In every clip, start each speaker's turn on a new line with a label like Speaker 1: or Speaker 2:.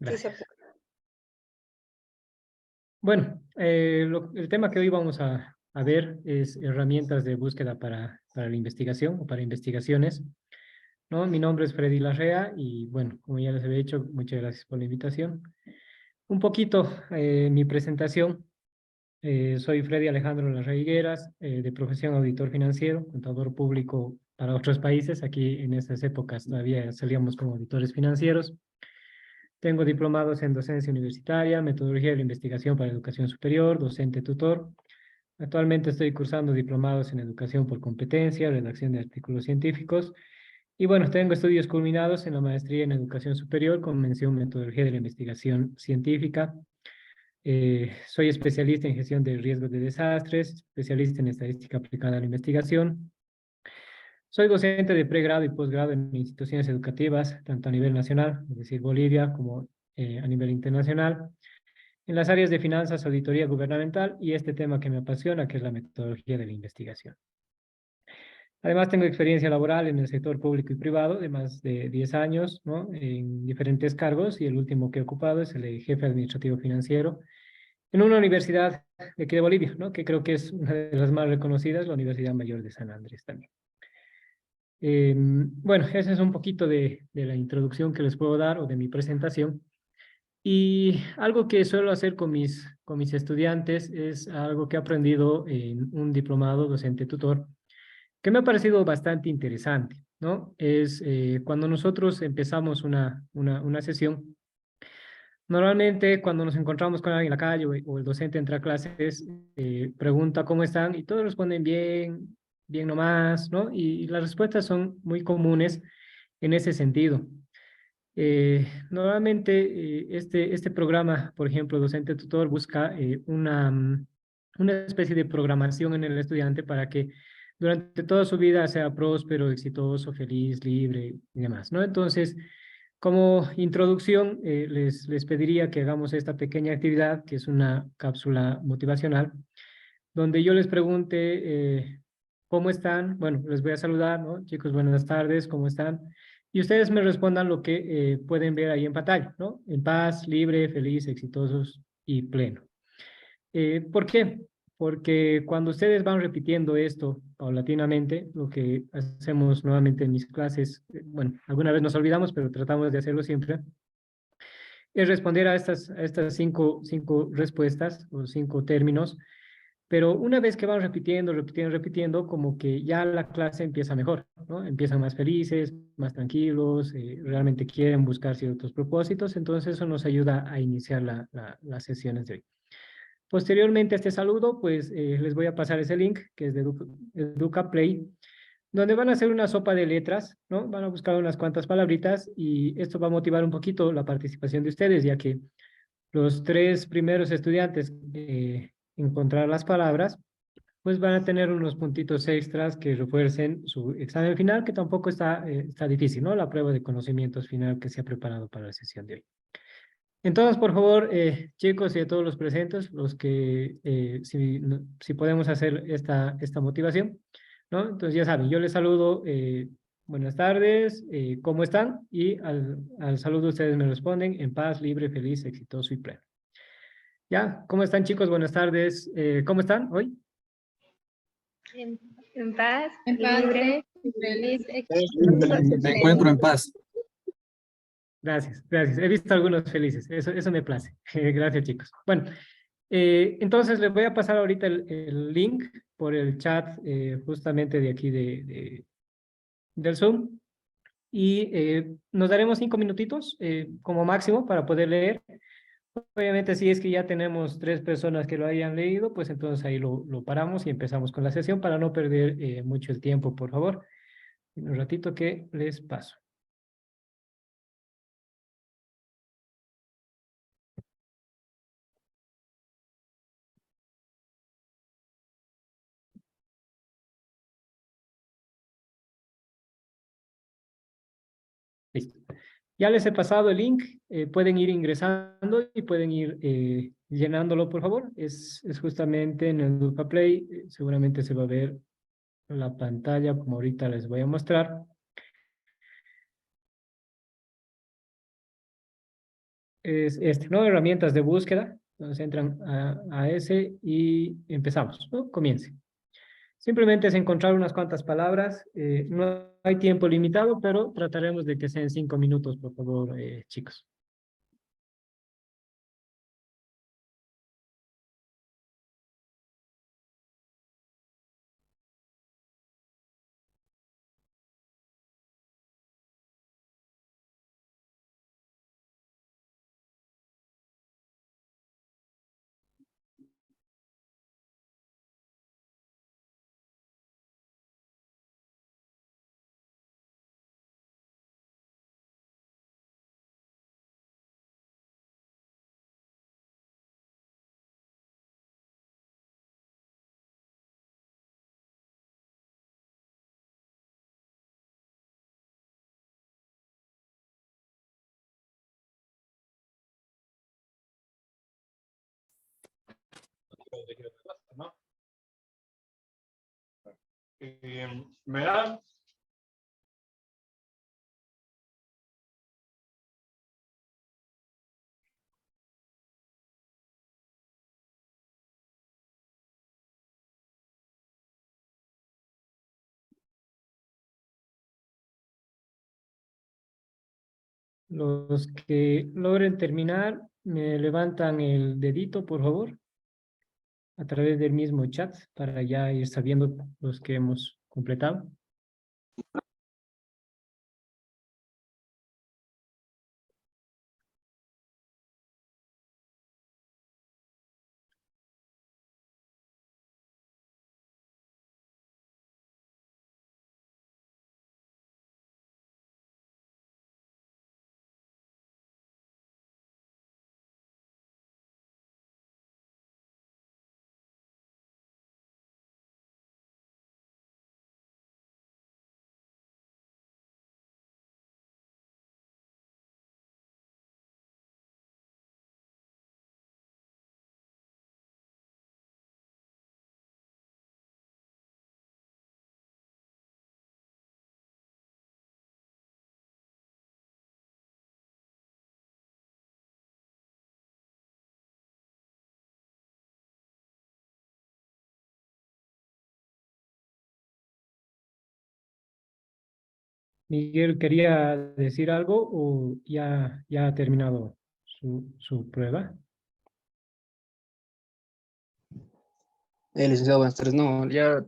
Speaker 1: Sí se
Speaker 2: Gracias.
Speaker 1: puede.
Speaker 2: Bueno, el tema que hoy vamos a ver es herramientas de búsqueda para la investigación o para investigaciones, ¿no? Mi nombre es Freddy Larrea y bueno, como ya les había dicho, muchas gracias por la invitación. Un poquito mi presentación. Soy Freddy Alejandro Larrea Higueras, de profesión auditor financiero, contador público para otros países. Aquí en estas épocas todavía salíamos como auditores financieros. Tengo diplomados en docencia universitaria, metodología de la investigación para educación superior, docente tutor. Actualmente estoy cursando diplomados en educación por competencia, redacción de artículos científicos. Y bueno, tengo estudios culminados en la maestría en educación superior con mención metodología de la investigación científica. Soy especialista en gestión de riesgos de desastres, especialista en estadística aplicada a la investigación. Soy docente de pregrado y posgrado en instituciones educativas, tanto a nivel nacional, es decir, Bolivia, como a nivel internacional, en las áreas de finanzas, auditoría gubernamental y este tema que me apasiona, que es la metodología de la investigación. Además, tengo experiencia laboral en el sector público y privado de más de 10 años, ¿no? En diferentes cargos y el último que he ocupado es el de jefe administrativo financiero en una universidad de aquí de Bolivia, ¿no? Que creo que es una de las más reconocidas, la Universidad Mayor de San Andrés también. Bueno, ese es un poquito de la introducción que les puedo dar o de mi presentación. Y algo que suelo hacer con mis estudiantes es algo que he aprendido en un diplomado docente tutor, que me ha parecido bastante interesante, ¿no? Es cuando nosotros empezamos una sesión, normalmente cuando nos encontramos con alguien en la calle o el docente entra a clases, pregunta cómo están y todos responden bien, bien nomás, ¿no? Y las respuestas son muy comunes en ese sentido. Normalmente este programa, por ejemplo, docente tutor, busca una especie de programación en el estudiante para que durante toda su vida sea próspero, exitoso, feliz, libre y demás, ¿no? Entonces, como introducción, les pediría que hagamos esta pequeña actividad, que es una cápsula motivacional, donde yo les pregunte cómo están. Bueno, les voy a saludar, ¿no? Chicos, buenas tardes, ¿cómo están? Y ustedes me respondan lo que pueden ver ahí en pantalla, ¿no? En paz, libre, feliz, exitosos y pleno. ¿Por qué? Porque cuando ustedes van repitiendo esto paulatinamente, lo que hacemos nuevamente en mis clases, bueno, alguna vez nos olvidamos, pero tratamos de hacerlo siempre, es responder a estas cinco respuestas o cinco términos, pero una vez que van repitiendo, como que ya la clase empieza mejor, ¿no? Empiezan más felices, más tranquilos, realmente quieren buscar ciertos propósitos, entonces eso nos ayuda a iniciar las sesiones de hoy. Posteriormente a este saludo, pues les voy a pasar ese link que es de Educa Play, donde van a hacer una sopa de letras, ¿no? Van a buscar unas cuantas palabritas y esto va a motivar un poquito la participación de ustedes, ya que los tres primeros estudiantes encontrar las palabras, pues van a tener unos puntitos extras que refuercen su examen final, que tampoco está difícil, ¿no? La prueba de conocimientos final que se ha preparado para la sesión de hoy. Entonces, por favor, chicos y a todos los presentes, los que si podemos hacer esta motivación, ¿no? Entonces, ya saben, yo les saludo, buenas tardes, ¿cómo están? Y al saludo ustedes me responden en paz, libre, feliz, exitoso y pleno. ¿Ya? ¿Cómo están, chicos? Buenas tardes. ¿Cómo están hoy?
Speaker 1: En, en paz,
Speaker 3: En paz,
Speaker 1: libre, feliz,
Speaker 3: me encuentro en paz.
Speaker 2: Gracias, gracias. He visto algunos felices. Eso me place. Gracias, chicos. Bueno, entonces les voy a pasar ahorita el link por el chat justamente de aquí del Zoom. Y nos daremos 5 minutitos como máximo para poder leer. Obviamente, si es que ya tenemos 3 personas que lo hayan leído, pues entonces ahí lo paramos y empezamos con la sesión para no perder mucho el tiempo, por favor. Un ratito que les paso. Listo. Ya les he pasado el link, pueden ir ingresando y pueden ir llenándolo, por favor. Es justamente en el Educa Play, seguramente se va a ver la pantalla como ahorita les voy a mostrar. es este, ¿no? Herramientas de búsqueda. Entonces entran a ese y empezamos, ¿no? Comience. Simplemente es encontrar unas cuantas palabras. No hay tiempo limitado, pero trataremos de que sean 5 minutos, por favor, chicos.
Speaker 4: Verán,
Speaker 2: Los que logren terminar, me levantan el dedito, por favor, a través del mismo chat, para ya ir sabiendo los que hemos completado. Miguel, ¿quería decir algo o ya ha terminado su prueba?
Speaker 5: Licenciado, buenas tardes. No, ya.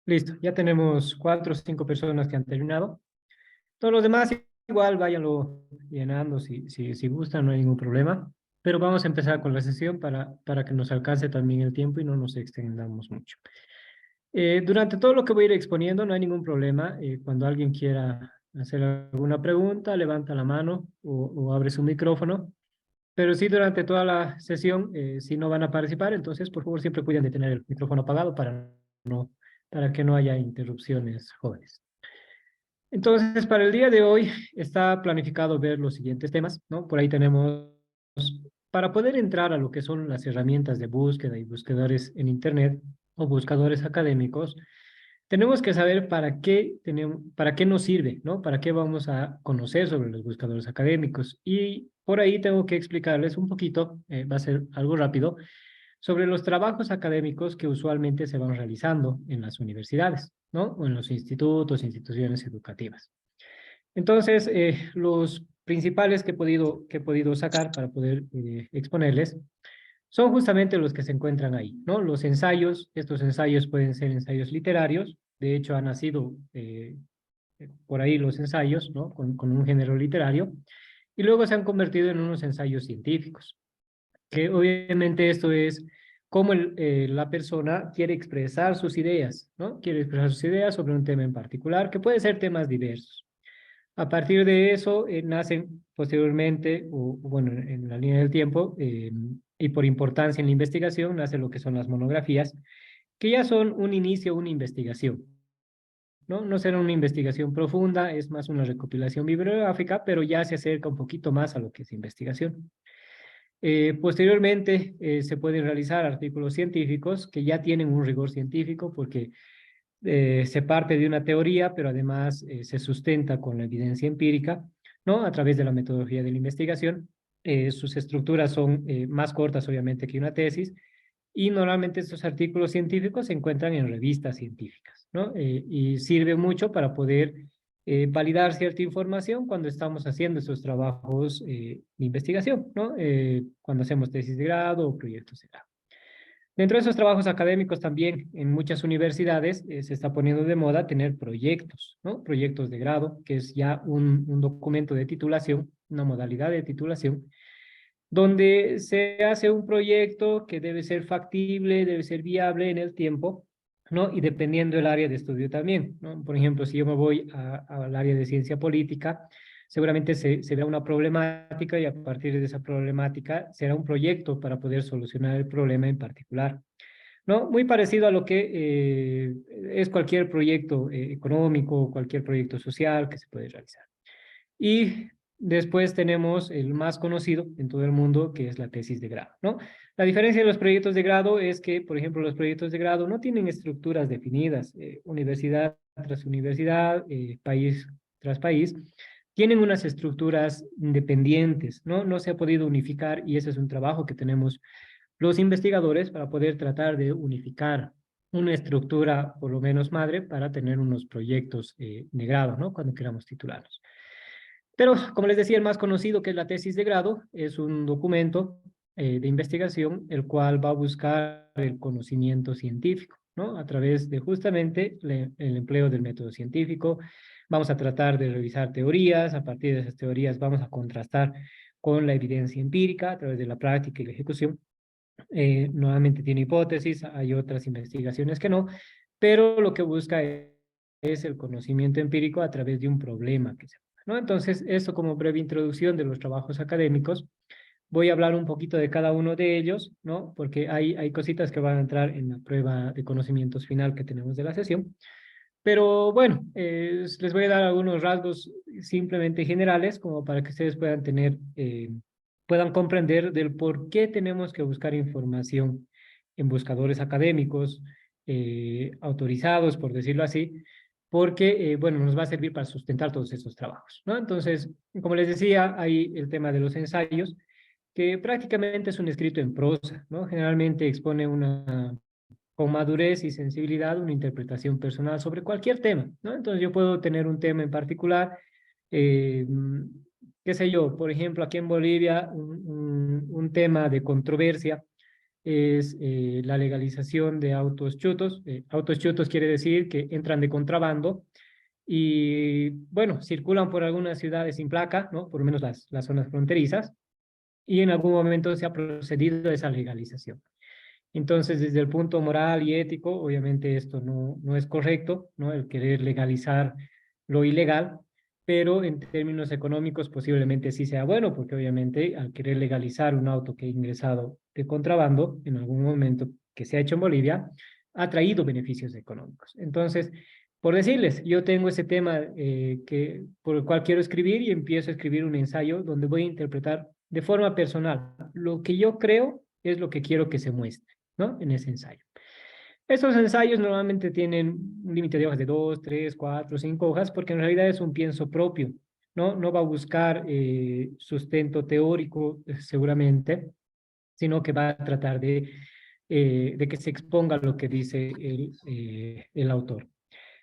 Speaker 2: Listo, ya tenemos 4 o 5 personas que han terminado. Todos los demás igual váyanlo llenando si gustan, no hay ningún problema. Pero vamos a empezar con la sesión para que nos alcance también el tiempo y no nos extendamos mucho. Durante todo lo que voy a ir exponiendo no hay ningún problema. Cuando alguien quiera hacer alguna pregunta, levanta la mano o abre su micrófono. Pero sí, durante toda la sesión, si no van a participar, entonces por favor siempre cuiden de tener el micrófono apagado para que no haya interrupciones, jóvenes. Entonces, para el día de hoy está planificado ver los siguientes temas, ¿no? Por ahí tenemos, para poder entrar a lo que son las herramientas de búsqueda y buscadores en Internet o buscadores académicos, tenemos que saber para qué nos sirve, ¿no? Para qué vamos a conocer sobre los buscadores académicos. Y por ahí tengo que explicarles un poquito, va a ser algo rápido, sobre los trabajos académicos que usualmente se van realizando en las universidades, ¿no? O en los institutos, instituciones educativas. Entonces, los principales que he podido sacar para poder exponerles son justamente los que se encuentran ahí, ¿no? Los ensayos, estos ensayos pueden ser ensayos literarios, de hecho han nacido por ahí los ensayos, ¿no? Con un género literario, y luego se han convertido en unos ensayos científicos, que obviamente esto es cómo la persona quiere expresar sus ideas, ¿no? Quiere expresar sus ideas sobre un tema en particular, que puede ser temas diversos. A partir de eso, nacen posteriormente, o bueno, en la línea del tiempo, y por importancia en la investigación, nace lo que son las monografías, que ya son un inicio, una investigación, ¿no? No será una investigación profunda, es más una recopilación bibliográfica, pero ya se acerca un poquito más a lo que es investigación. Posteriormente, se pueden realizar artículos científicos que ya tienen un rigor científico porque se parte de una teoría, pero además se sustenta con la evidencia empírica, ¿no? A través de la metodología de la investigación. Sus estructuras son más cortas, obviamente, que una tesis, y normalmente estos artículos científicos se encuentran en revistas científicas, ¿no? Y sirve mucho para poder validar cierta información cuando estamos haciendo estos trabajos de investigación, ¿no? Cuando hacemos tesis de grado o proyectos de grado. Dentro de esos trabajos académicos también en muchas universidades se está poniendo de moda tener proyectos, ¿no? Proyectos de grado, que es ya un documento de titulación, una modalidad de titulación, donde se hace un proyecto que debe ser factible, debe ser viable en el tiempo, ¿no? Y dependiendo del área de estudio también, ¿no? Por ejemplo, si yo me voy al área de ciencia política, seguramente se verá una problemática y a partir de esa problemática será un proyecto para poder solucionar el problema en particular, ¿no? Muy parecido a lo que es cualquier proyecto económico, cualquier proyecto social que se puede realizar. Y después tenemos el más conocido en todo el mundo, que es la tesis de grado, ¿no? La diferencia de los proyectos de grado es que, por ejemplo, los proyectos de grado no tienen estructuras definidas, universidad tras universidad, país tras país, tienen unas estructuras independientes, ¿no? No se ha podido unificar y ese es un trabajo que tenemos los investigadores para poder tratar de unificar una estructura, por lo menos madre, para tener unos proyectos de grado, ¿no? Cuando queramos titularlos. Pero, como les decía, el más conocido, que es la tesis de grado, es un documento de investigación, el cual va a buscar el conocimiento científico, ¿no? A través de justamente el empleo del método científico. Vamos a tratar de revisar teorías, a partir de esas teorías vamos a contrastar con la evidencia empírica a través de la práctica y la ejecución. Nuevamente tiene hipótesis, hay otras investigaciones que no, pero lo que busca es el conocimiento empírico a través de un problema que se ¿no? Entonces, esto como breve introducción de los trabajos académicos. Voy a hablar un poquito de cada uno de ellos, ¿no? Porque hay cositas que van a entrar en la prueba de conocimientos final que tenemos de la sesión. Pero bueno, les voy a dar algunos rasgos simplemente generales como para que ustedes puedan tener, puedan comprender del por qué tenemos que buscar información en buscadores académicos autorizados, por decirlo así, porque, bueno, nos va a servir para sustentar todos estos trabajos, ¿no? Entonces, como les decía, hay el tema de los ensayos, que prácticamente es un escrito en prosa, ¿no? Generalmente expone con madurez y sensibilidad una interpretación personal sobre cualquier tema, ¿no? Entonces yo puedo tener un tema en particular, eh, qué sé yo, por ejemplo, aquí en Bolivia un tema de controversia es la legalización de autos chutos. Autos chutos quiere decir que entran de contrabando y, bueno, circulan por algunas ciudades sin placa, ¿no? Por lo menos las zonas fronterizas. y en algún momento se ha procedido a esa legalización. Entonces, desde el punto moral y ético, obviamente esto no es correcto, ¿no? El querer legalizar lo ilegal, pero en términos económicos posiblemente sí sea bueno, porque obviamente al querer legalizar un auto que ha ingresado de contrabando en algún momento que se ha hecho en Bolivia, ha traído beneficios económicos. Entonces, por decirles, yo tengo ese tema por el cual quiero escribir y empiezo a escribir un ensayo donde voy a interpretar de forma personal lo que yo creo es lo que quiero que se muestre, ¿no? En ese ensayo. Estos ensayos normalmente tienen un límite de hojas de 2, 3, 4, 5 hojas, porque en realidad es un pienso propio, ¿no? No va a buscar sustento teórico, seguramente, sino que va a tratar de que se exponga lo que dice el autor.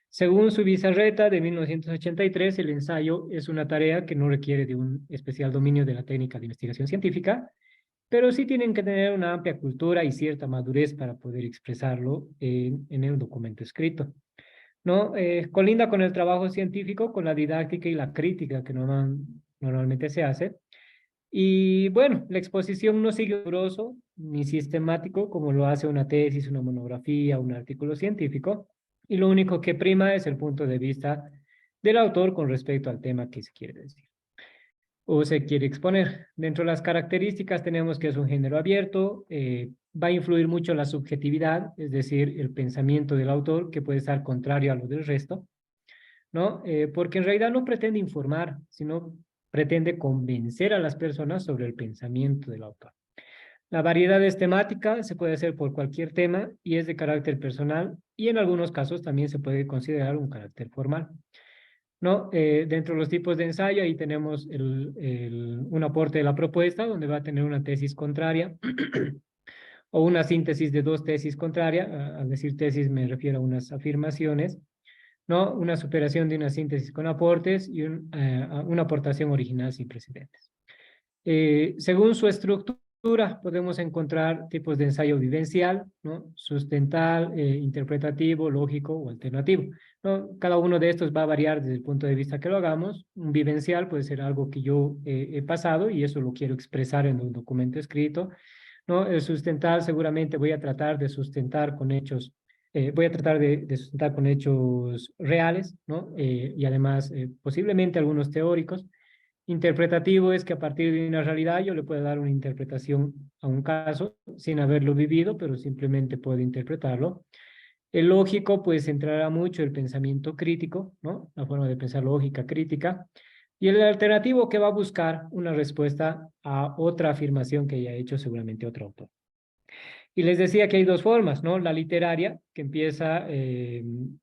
Speaker 2: Según su Bizarreta de 1983, el ensayo es una tarea que no requiere de un especial dominio de la técnica de investigación científica, pero sí tienen que tener una amplia cultura y cierta madurez para poder expresarlo en el documento escrito, ¿no? Colinda con el trabajo científico, con la didáctica y la crítica que normalmente se hace. Y bueno, la exposición no sigue riguroso ni sistemático como lo hace una tesis, una monografía, un artículo científico, y lo único que prima es el punto de vista del autor con respecto al tema que se quiere decir o se quiere exponer. Dentro de las características tenemos que es un género abierto, va a influir mucho la subjetividad, es decir, el pensamiento del autor, que puede estar contrario a lo del resto, ¿no? Porque en realidad no pretende informar, sino pretende convencer a las personas sobre el pensamiento del autor. La variedad es temática, se puede hacer por cualquier tema y es de carácter personal y en algunos casos también se puede considerar un carácter formal. ¿No? Dentro de los tipos de ensayo, ahí tenemos un aporte de la propuesta, donde va a tener una tesis contraria o una síntesis de dos tesis contrarias. Al decir tesis me refiero a unas afirmaciones, ¿no? Una superación de una síntesis con aportes y una aportación original sin precedentes. Según su estructura, podemos encontrar tipos de ensayo vivencial, ¿no? Sustental, interpretativo, lógico o alternativo, ¿no? Cada uno de estos va a variar desde el punto de vista que lo hagamos. Un vivencial puede ser algo que yo he pasado y eso lo quiero expresar en un documento escrito, ¿no? El sustental seguramente voy a tratar de sustentar con hechos, voy a tratar de sustentar con hechos reales, ¿no? Y además posiblemente algunos teóricos. Interpretativo es que a partir de una realidad yo le puedo dar una interpretación a un caso sin haberlo vivido, pero simplemente puedo interpretarlo. El lógico, pues, entrará mucho el pensamiento crítico, ¿no? La forma de pensar lógica crítica. Y el alternativo que va a buscar una respuesta a otra afirmación que haya hecho seguramente otro autor. Y les decía que hay dos formas, ¿no? La literaria, que empieza en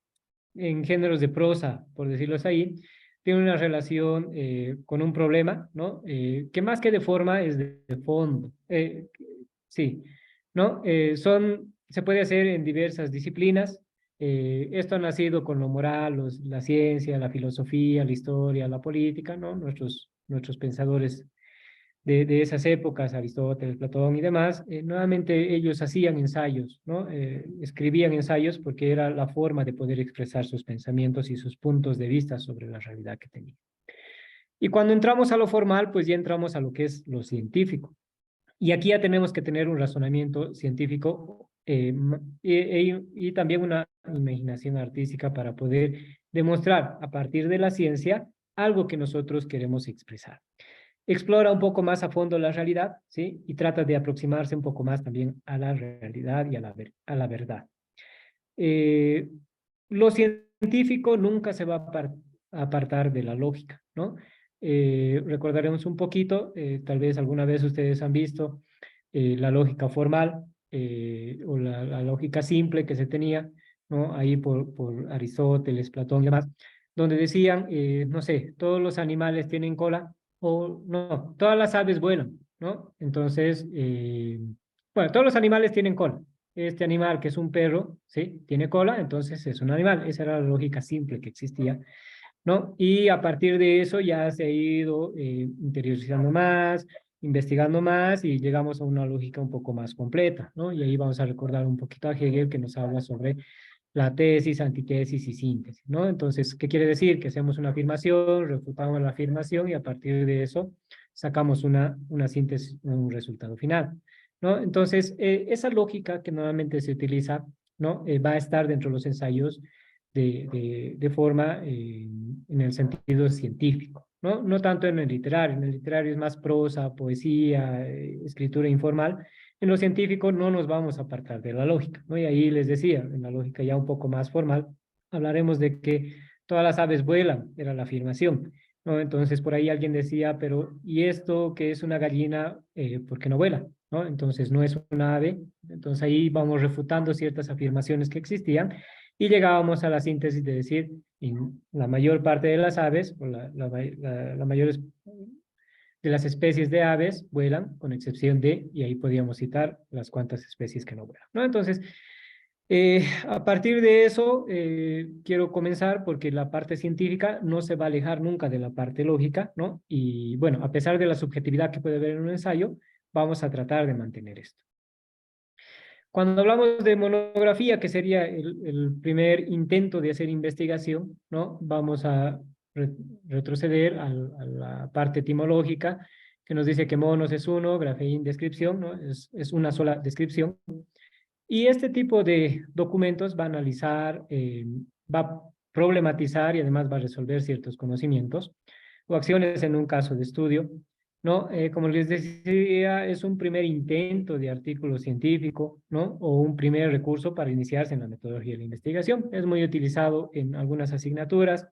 Speaker 2: géneros de prosa, por decirlo así, tiene una relación con un problema, ¿no? Que más que de forma es de fondo. Sí, ¿no? Se puede hacer en diversas disciplinas. Esto ha nacido con lo moral, la ciencia, la filosofía, la historia, la política, ¿no? Nuestros pensadores de esas épocas, Aristóteles, Platón y demás, nuevamente ellos hacían ensayos, ¿no? Escribían ensayos porque era la forma de poder expresar sus pensamientos y sus puntos de vista sobre la realidad que tenían. Y cuando entramos a lo formal, pues ya entramos a lo que es lo científico. Y aquí ya tenemos que tener un razonamiento científico y también una imaginación artística para poder demostrar a partir de la ciencia algo que nosotros queremos expresar. Explora un poco más a fondo la realidad, ¿sí? Y trata de aproximarse un poco más también a la realidad y a la verdad. Lo científico nunca se va a apartar de la lógica, ¿no? Recordaremos un poquito, tal vez alguna vez ustedes han visto la lógica formal o la lógica simple que se tenía, ¿no? Ahí por Aristóteles, Platón y demás, donde decían, no sé, todos los animales tienen cola, o no, todas las aves vuelan, ¿no? Entonces, bueno, todos los animales tienen cola. Este animal, que es un perro, ¿sí? Tiene cola, entonces es un animal. Esa era la lógica simple que existía, ¿no? Y a partir de eso ya se ha ido interiorizando más, investigando más y llegamos a una lógica un poco más completa, ¿no? Y ahí vamos a recordar un poquito a Hegel que nos habla sobre la tesis, antítesis y síntesis, ¿no? Entonces, ¿qué quiere decir? Que hacemos una afirmación, refutamos la afirmación y a partir de eso sacamos una síntesis, un resultado final, ¿no? Entonces, esa lógica que normalmente se utiliza, ¿no? Va a estar dentro de los ensayos de forma en el sentido científico, ¿no? No tanto en el literario. En el literario es más prosa, poesía, escritura informal. En lo científico no nos vamos a apartar de la lógica, ¿no? Y ahí les decía, en la lógica ya un poco más formal, hablaremos de que todas las aves vuelan, era la afirmación, ¿no? Entonces por ahí alguien decía, pero ¿y esto que es una gallina, por qué no vuela? ¿No? Entonces no es una ave. Entonces ahí vamos refutando ciertas afirmaciones que existían y llegábamos a la síntesis de decir, en la mayor parte de las aves, o la mayor de las especies de aves vuelan, con excepción de, y ahí podíamos citar las cuantas especies que no vuelan, ¿no? Entonces, a partir de eso, quiero comenzar porque la parte científica no se va a alejar nunca de la parte lógica, ¿no? Y bueno, a pesar de la subjetividad que puede haber en un ensayo, vamos a tratar de mantener esto. Cuando hablamos de monografía, que sería el primer intento de hacer investigación, ¿no? Vamos a retroceder a la parte etimológica, que nos dice que monos es uno, grafeín descripción, ¿no? Es una sola descripción. Y este tipo de documentos va a analizar, va a problematizar y además va a resolver ciertos conocimientos o acciones en un caso de estudio, ¿no? Como les decía, es un primer intento de artículo científico, ¿no? O un primer recurso para iniciarse en la metodología de la investigación. Es muy utilizado en algunas asignaturas,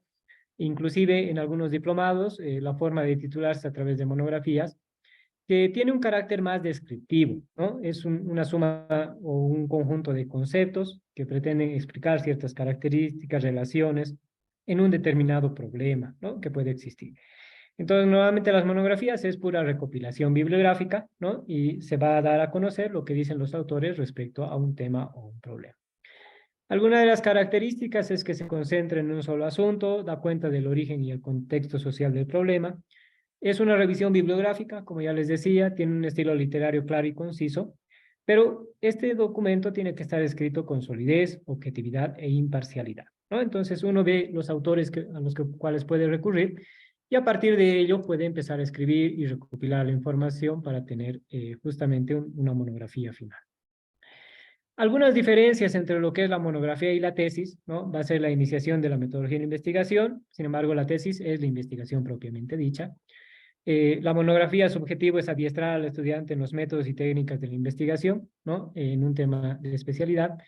Speaker 2: inclusive en algunos diplomados, la forma de titularse a través de monografías, que tiene un carácter más descriptivo, ¿no? Es una suma o un conjunto de conceptos que pretenden explicar ciertas características, relaciones en un determinado problema, ¿no? Que puede existir. Entonces, nuevamente las monografías es pura recopilación bibliográfica, ¿no? Y se va a dar a conocer lo que dicen los autores respecto a un tema o un problema. Alguna de las características es que se concentra en un solo asunto, da cuenta del origen y el contexto social del problema. Es una revisión bibliográfica, como ya les decía, tiene un estilo literario claro y conciso, pero este documento tiene que estar escrito con solidez, objetividad e imparcialidad, ¿no? Entonces uno ve los autores a los cuales puede recurrir y a partir de ello puede empezar a escribir y recopilar la información para tener justamente una monografía final. Algunas diferencias entre lo que es la monografía y la tesis, ¿no? Va a ser la iniciación de la metodología de la investigación, sin embargo la tesis es la investigación propiamente dicha. La monografía, su objetivo es adiestrar al estudiante en los métodos y técnicas de la investigación, ¿no? En un tema de especialidad,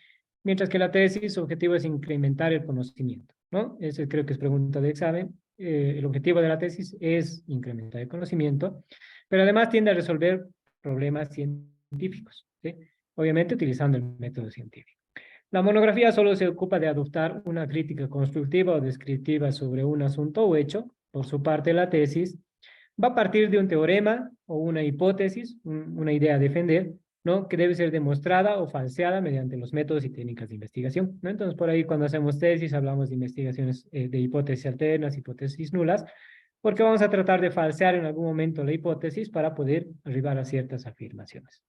Speaker 2: mientras que la tesis, su objetivo es incrementar el conocimiento, ¿no? Ese creo que es pregunta de examen. El objetivo de la tesis es incrementar el conocimiento, pero además tiende a resolver problemas científicos, ¿sí? Obviamente utilizando el método científico. La monografía solo se ocupa de adoptar una crítica constructiva o descriptiva sobre un asunto o hecho. Por su parte, la tesis va a partir de un teorema o una hipótesis, una idea a defender, ¿no? Que debe ser demostrada o falseada mediante los métodos y técnicas de investigación, ¿no? Entonces, por ahí cuando hacemos tesis hablamos de investigaciones de hipótesis alternas, hipótesis nulas, porque vamos a tratar de falsear en algún momento la hipótesis para poder arribar a ciertas afirmaciones.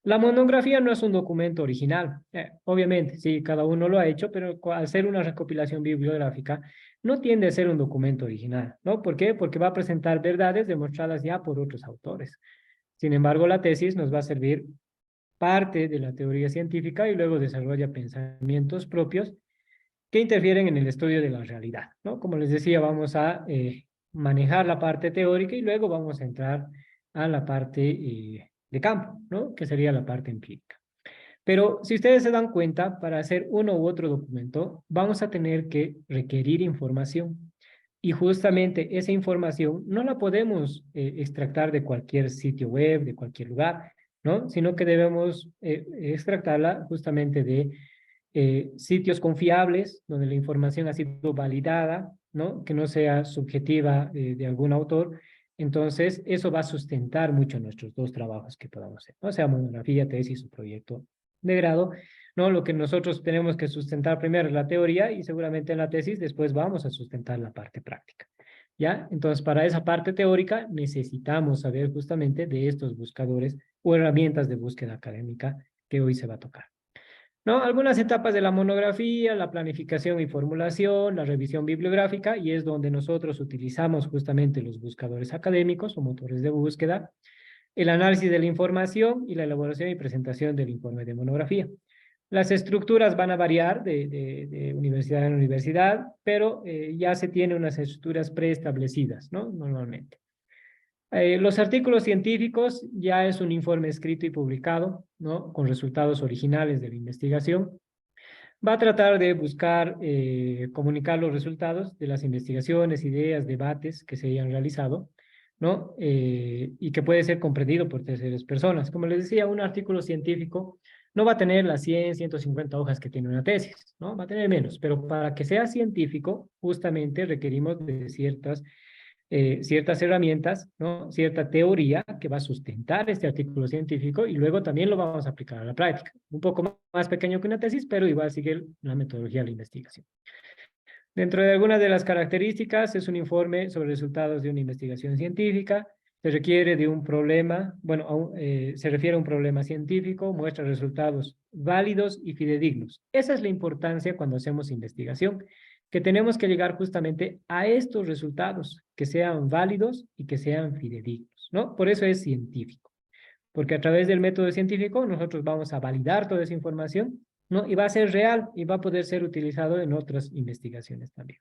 Speaker 2: La monografía no es un documento original, obviamente, sí, cada uno lo ha hecho, pero al ser una recopilación bibliográfica, no tiende a ser un documento original, ¿no? ¿Por qué? Porque va a presentar verdades demostradas ya por otros autores. Sin embargo, la tesis nos va a servir parte de la teoría científica y luego desarrolla pensamientos propios que interfieren en el estudio de la realidad, ¿no? Como les decía, vamos a manejar la parte teórica y luego vamos a entrar a la parte de campo, ¿no? Que sería la parte empírica. Pero si ustedes se dan cuenta, para hacer uno u otro documento, vamos a tener que requerir información. Y justamente esa información no la podemos extractar de cualquier sitio web, de cualquier lugar, ¿no? Sino que debemos extractarla justamente de sitios confiables, donde la información ha sido validada, ¿no? Que no sea subjetiva de algún autor. Entonces, eso va a sustentar mucho nuestros dos trabajos que podamos hacer, ¿no? Sea monografía, tesis o proyecto de grado, ¿no? Lo que nosotros tenemos que sustentar primero es la teoría y seguramente en la tesis después vamos a sustentar la parte práctica, ¿ya? Entonces, para esa parte teórica necesitamos saber justamente de estos buscadores o herramientas de búsqueda académica que hoy se va a tocar. ¿no? Algunas etapas de la monografía, la planificación y formulación, la revisión bibliográfica, y es donde nosotros utilizamos justamente los buscadores académicos o motores de búsqueda, el análisis de la información y la elaboración y presentación del informe de monografía. Las estructuras van a variar de universidad en universidad, pero ya se tienen unas estructuras preestablecidas, ¿no? Normalmente. Los artículos científicos ya es un informe escrito y publicado, ¿no? Con resultados originales de la investigación. Va a tratar de buscar comunicar los resultados de las investigaciones, ideas, debates que se hayan realizado, ¿no? Y que puede ser comprendido por terceras personas. Como les decía, un artículo científico no va a tener las 100, 150 hojas que tiene una tesis, ¿no? Va a tener menos, pero para que sea científico, justamente requerimos de ciertas herramientas, ¿no? Cierta teoría que va a sustentar este artículo científico y luego también lo vamos a aplicar a la práctica. Un poco más pequeño que una tesis, pero igual sigue la metodología de la investigación. Dentro de algunas de las características es un informe sobre resultados de una investigación científica, se requiere de un problema, bueno, se refiere a un problema científico, muestra resultados válidos y fidedignos. Esa es la importancia cuando hacemos investigación, que tenemos que llegar justamente a estos resultados, que sean válidos y que sean fidedignos, ¿no? Por eso es científico, porque a través del método científico nosotros vamos a validar toda esa información, ¿no? Y va a ser real y va a poder ser utilizado en otras investigaciones también.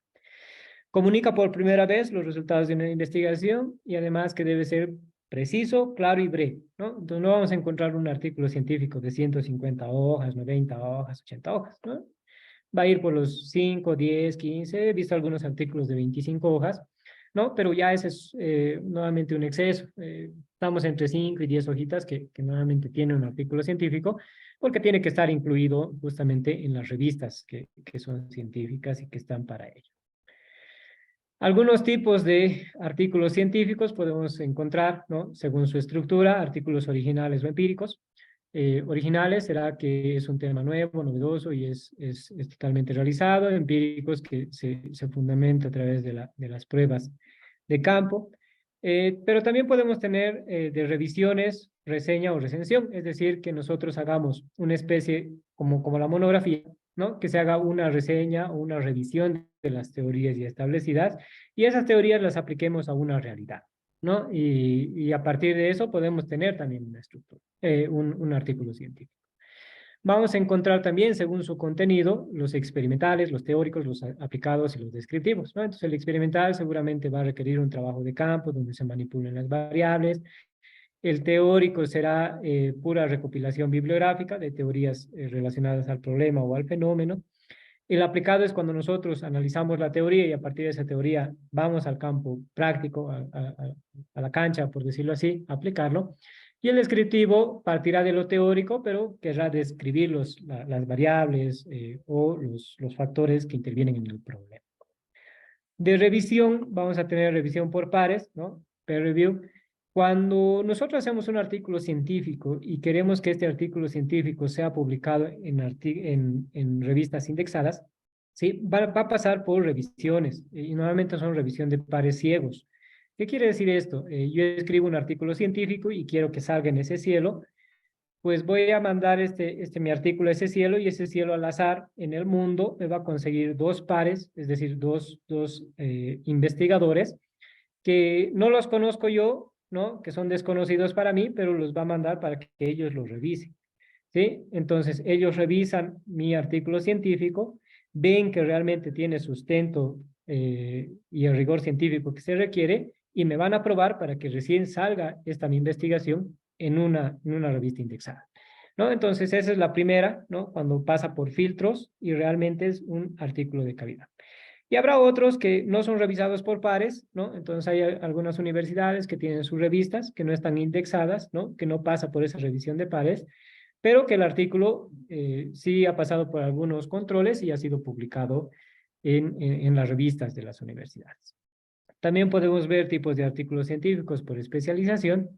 Speaker 2: Comunica por primera vez los resultados de una investigación y además que debe ser preciso, claro y breve, ¿no? Entonces no vamos a encontrar un artículo científico de 150 hojas, 90 hojas, 80 hojas, ¿no? Va a ir por los 5, 10, 15, he visto algunos artículos de 25 hojas, ¿no? Pero ya ese es nuevamente un exceso. Estamos entre 5 y 10 hojitas que nuevamente tiene un artículo científico, porque tiene que estar incluido justamente en las revistas que son científicas y que están para ello. Algunos tipos de artículos científicos podemos encontrar, ¿no? Según su estructura, artículos originales o empíricos. Originales será que es un tema nuevo, novedoso y es totalmente realizado. Empíricos que se fundamenta a través de las pruebas de campo. Pero también podemos tener de revisiones, reseña o recensión, es decir, que nosotros hagamos una especie como la monografía, ¿no? Que se haga una reseña o una revisión de las teorías ya establecidas y esas teorías las apliquemos a una realidad, ¿no? Y a partir de eso podemos tener también una estructura, un artículo científico. Vamos a encontrar también, según su contenido, los experimentales, los teóricos, los aplicados y los descriptivos, ¿no? Entonces el experimental seguramente va a requerir un trabajo de campo donde se manipulen las variables. El teórico será pura recopilación bibliográfica de teorías relacionadas al problema o al fenómeno. El aplicado es cuando nosotros analizamos la teoría y a partir de esa teoría vamos al campo práctico, a la cancha, por decirlo así, a aplicarlo. Y el descriptivo partirá de lo teórico, pero querrá describir las variables o los factores que intervienen en el problema. De revisión, vamos a tener revisión por pares, ¿no? Peer review. Cuando nosotros hacemos un artículo científico y queremos que este artículo científico sea publicado en revistas indexadas, ¿sí? Va a pasar por revisiones y normalmente son revisión de pares ciegos. ¿Qué quiere decir esto? Yo escribo un artículo científico y quiero que salga en ese cielo, pues voy a mandar mi artículo a ese cielo y ese cielo al azar en el mundo me va a conseguir dos pares, es decir, dos investigadores que no los conozco yo, ¿no? Que son desconocidos para mí, pero los va a mandar para que ellos los revisen, ¿sí? Entonces, ellos revisan mi artículo científico, ven que realmente tiene sustento y el rigor científico que se requiere y me van a aprobar para que recién salga esta mi investigación en una revista indexada, ¿no? Entonces, esa es la primera, ¿no? Cuando pasa por filtros y realmente es un artículo de calidad. Y habrá otros que no son revisados por pares, ¿no? Entonces hay algunas universidades que tienen sus revistas que no están indexadas, ¿no? Que no pasa por esa revisión de pares, pero que el artículo sí ha pasado por algunos controles y ha sido publicado en las revistas de las universidades. También podemos ver tipos de artículos científicos por especialización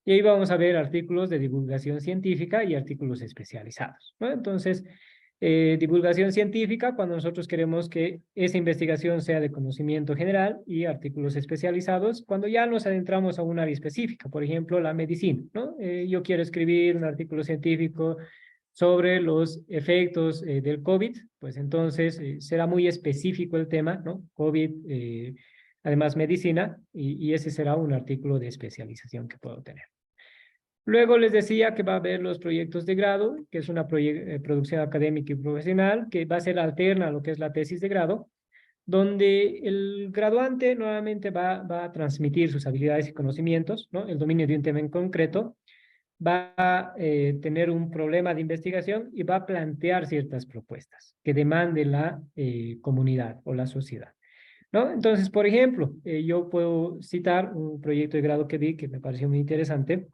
Speaker 2: y ahí vamos a ver artículos de divulgación científica y artículos especializados, ¿no? Entonces, divulgación científica, cuando nosotros queremos que esa investigación sea de conocimiento general y artículos especializados, cuando ya nos adentramos a un área específica, por ejemplo, la medicina, ¿no? Yo quiero escribir un artículo científico sobre los efectos del COVID, pues entonces será muy específico el tema, ¿no? COVID, además medicina, y ese será un artículo de especialización que puedo tener. Luego les decía que va a haber los proyectos de grado, que es una producción académica y profesional, que va a ser alterna a lo que es la tesis de grado, donde el graduante nuevamente va a transmitir sus habilidades y conocimientos, ¿no? El dominio de un tema en concreto, va a tener un problema de investigación y va a plantear ciertas propuestas que demande la comunidad o la sociedad, ¿no? Entonces, por ejemplo, yo puedo citar un proyecto de grado que vi que me pareció muy interesante.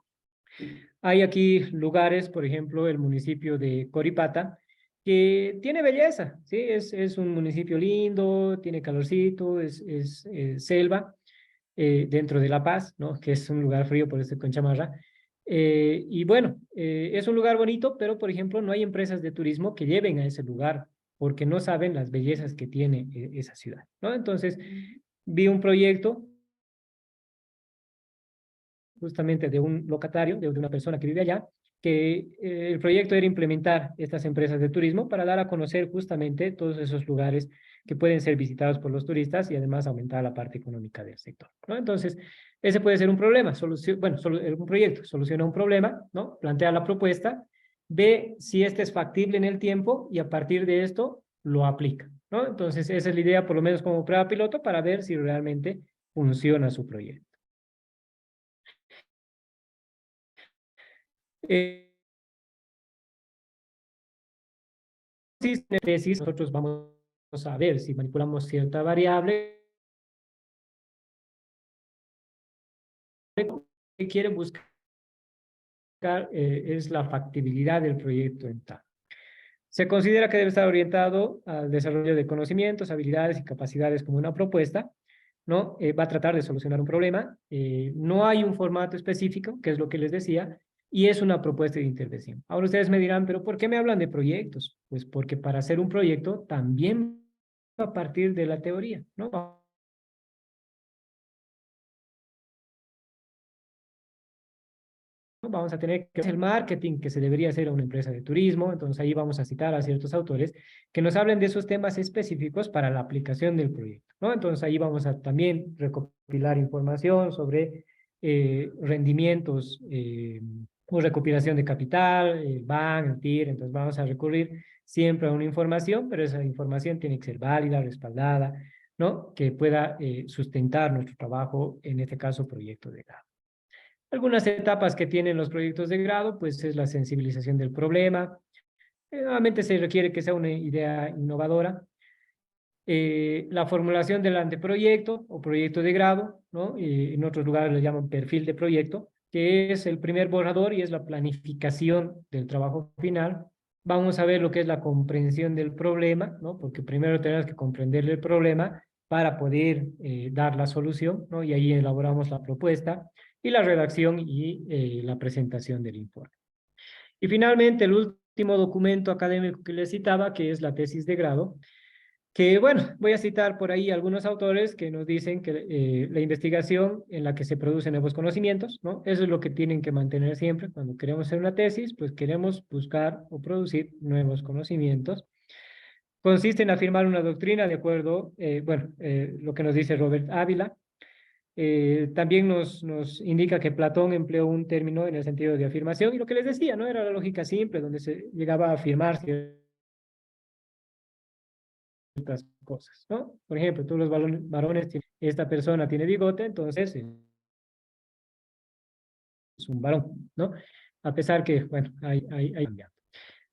Speaker 2: Hay aquí lugares, por ejemplo, el municipio de Coripata, que tiene belleza, ¿sí? Es un municipio lindo, tiene calorcito, es selva, dentro de La Paz, ¿no? Que es un lugar frío por este con chamarra. Y bueno, es un lugar bonito, pero por ejemplo no hay empresas de turismo que lleven a ese lugar porque no saben las bellezas que tiene esa ciudad, ¿no? Entonces vi un proyecto justamente de un locatario, de una persona que vive allá, que el proyecto era implementar estas empresas de turismo para dar a conocer justamente todos esos lugares que pueden ser visitados por los turistas y además aumentar la parte económica del sector, ¿no? Entonces, ese puede ser un problema, un proyecto soluciona un problema, ¿no? Plantea la propuesta, ve si este es factible en el tiempo y a partir de esto lo aplica, ¿no? Entonces, esa es la idea, por lo menos como prueba piloto, para ver si realmente funciona su proyecto. Eh, tesis, nosotros vamos a ver si manipulamos cierta variable que quiere buscar es la factibilidad del proyecto en tal. Se considera que debe estar orientado al desarrollo de conocimientos, habilidades y capacidades como una propuesta, ¿no? Va a tratar de solucionar un problema, no hay un formato específico, que es lo que les decía, y es una propuesta de intervención. Ahora ustedes me dirán, ¿pero por qué me hablan de proyectos? Pues porque para hacer un proyecto también a partir de la teoría, ¿no? Vamos a tener que hacer el marketing que se debería hacer a una empresa de turismo, entonces ahí vamos a citar a ciertos autores que nos hablen de esos temas específicos para la aplicación del proyecto, ¿no? Entonces ahí vamos a también recopilar información sobre rendimientos o recopilación de capital, el BAN, el TIR, entonces vamos a recurrir siempre a una información, pero esa información tiene que ser válida, respaldada, ¿no? Que pueda sustentar nuestro trabajo, en este caso, proyecto de grado. Algunas etapas que tienen los proyectos de grado, pues es la sensibilización del problema. Nuevamente se requiere que sea una idea innovadora. La formulación del anteproyecto o proyecto de grado, ¿no? En otros lugares le llaman perfil de proyecto, que es el primer borrador y es la planificación del trabajo final. Vamos a ver lo que es la comprensión del problema, ¿no? Porque primero tenemos que comprender el problema para poder dar la solución, ¿no? Y ahí elaboramos la propuesta y la redacción y la presentación del informe. Y finalmente, el último documento académico que les citaba, que es la tesis de grado, que bueno, voy a citar por ahí algunos autores que nos dicen que la investigación en la que se producen nuevos conocimientos, ¿no? Eso es lo que tienen que mantener siempre. Cuando queremos hacer una tesis, pues queremos buscar o producir nuevos conocimientos. Consiste en afirmar una doctrina de acuerdo, lo que nos dice Robert Ávila. También nos indica que Platón empleó un término en el sentido de afirmación, y lo que les decía, ¿no? Era la lógica simple, donde se llegaba a afirmar ciertas cosas, ¿no? Por ejemplo, todos los varones, esta persona tiene bigote, entonces es un varón, ¿no? A pesar que, bueno, hay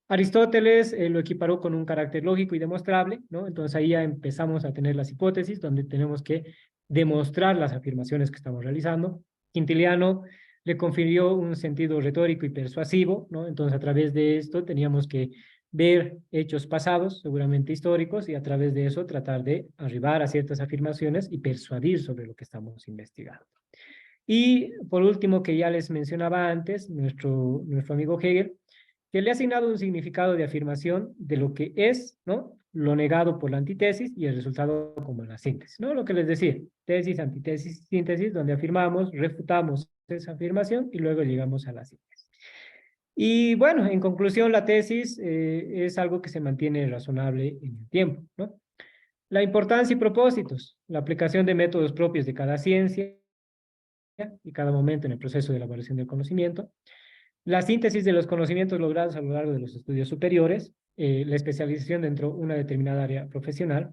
Speaker 2: Aristóteles lo equiparó con un carácter lógico y demostrable, ¿no? Entonces ahí ya empezamos a tener las hipótesis, donde tenemos que demostrar las afirmaciones que estamos realizando. Quintiliano le confirió un sentido retórico y persuasivo, ¿no? Entonces a través de esto teníamos que ver hechos pasados, seguramente históricos, y a través de eso tratar de arribar a ciertas afirmaciones y persuadir sobre lo que estamos investigando. Y por último, que ya les mencionaba antes, nuestro amigo Hegel, que le ha asignado un significado de afirmación de lo que es, ¿no? Lo negado por la antítesis y el resultado como la síntesis, ¿no? Lo que les decía, tesis, antítesis, síntesis, donde afirmamos, refutamos esa afirmación y luego llegamos a la síntesis. Y bueno, en conclusión, la tesis es algo que se mantiene razonable en el tiempo, ¿no? La importancia y propósitos, la aplicación de métodos propios de cada ciencia y cada momento en el proceso de elaboración del conocimiento, la síntesis de los conocimientos logrados a lo largo de los estudios superiores, la especialización dentro de una determinada área profesional,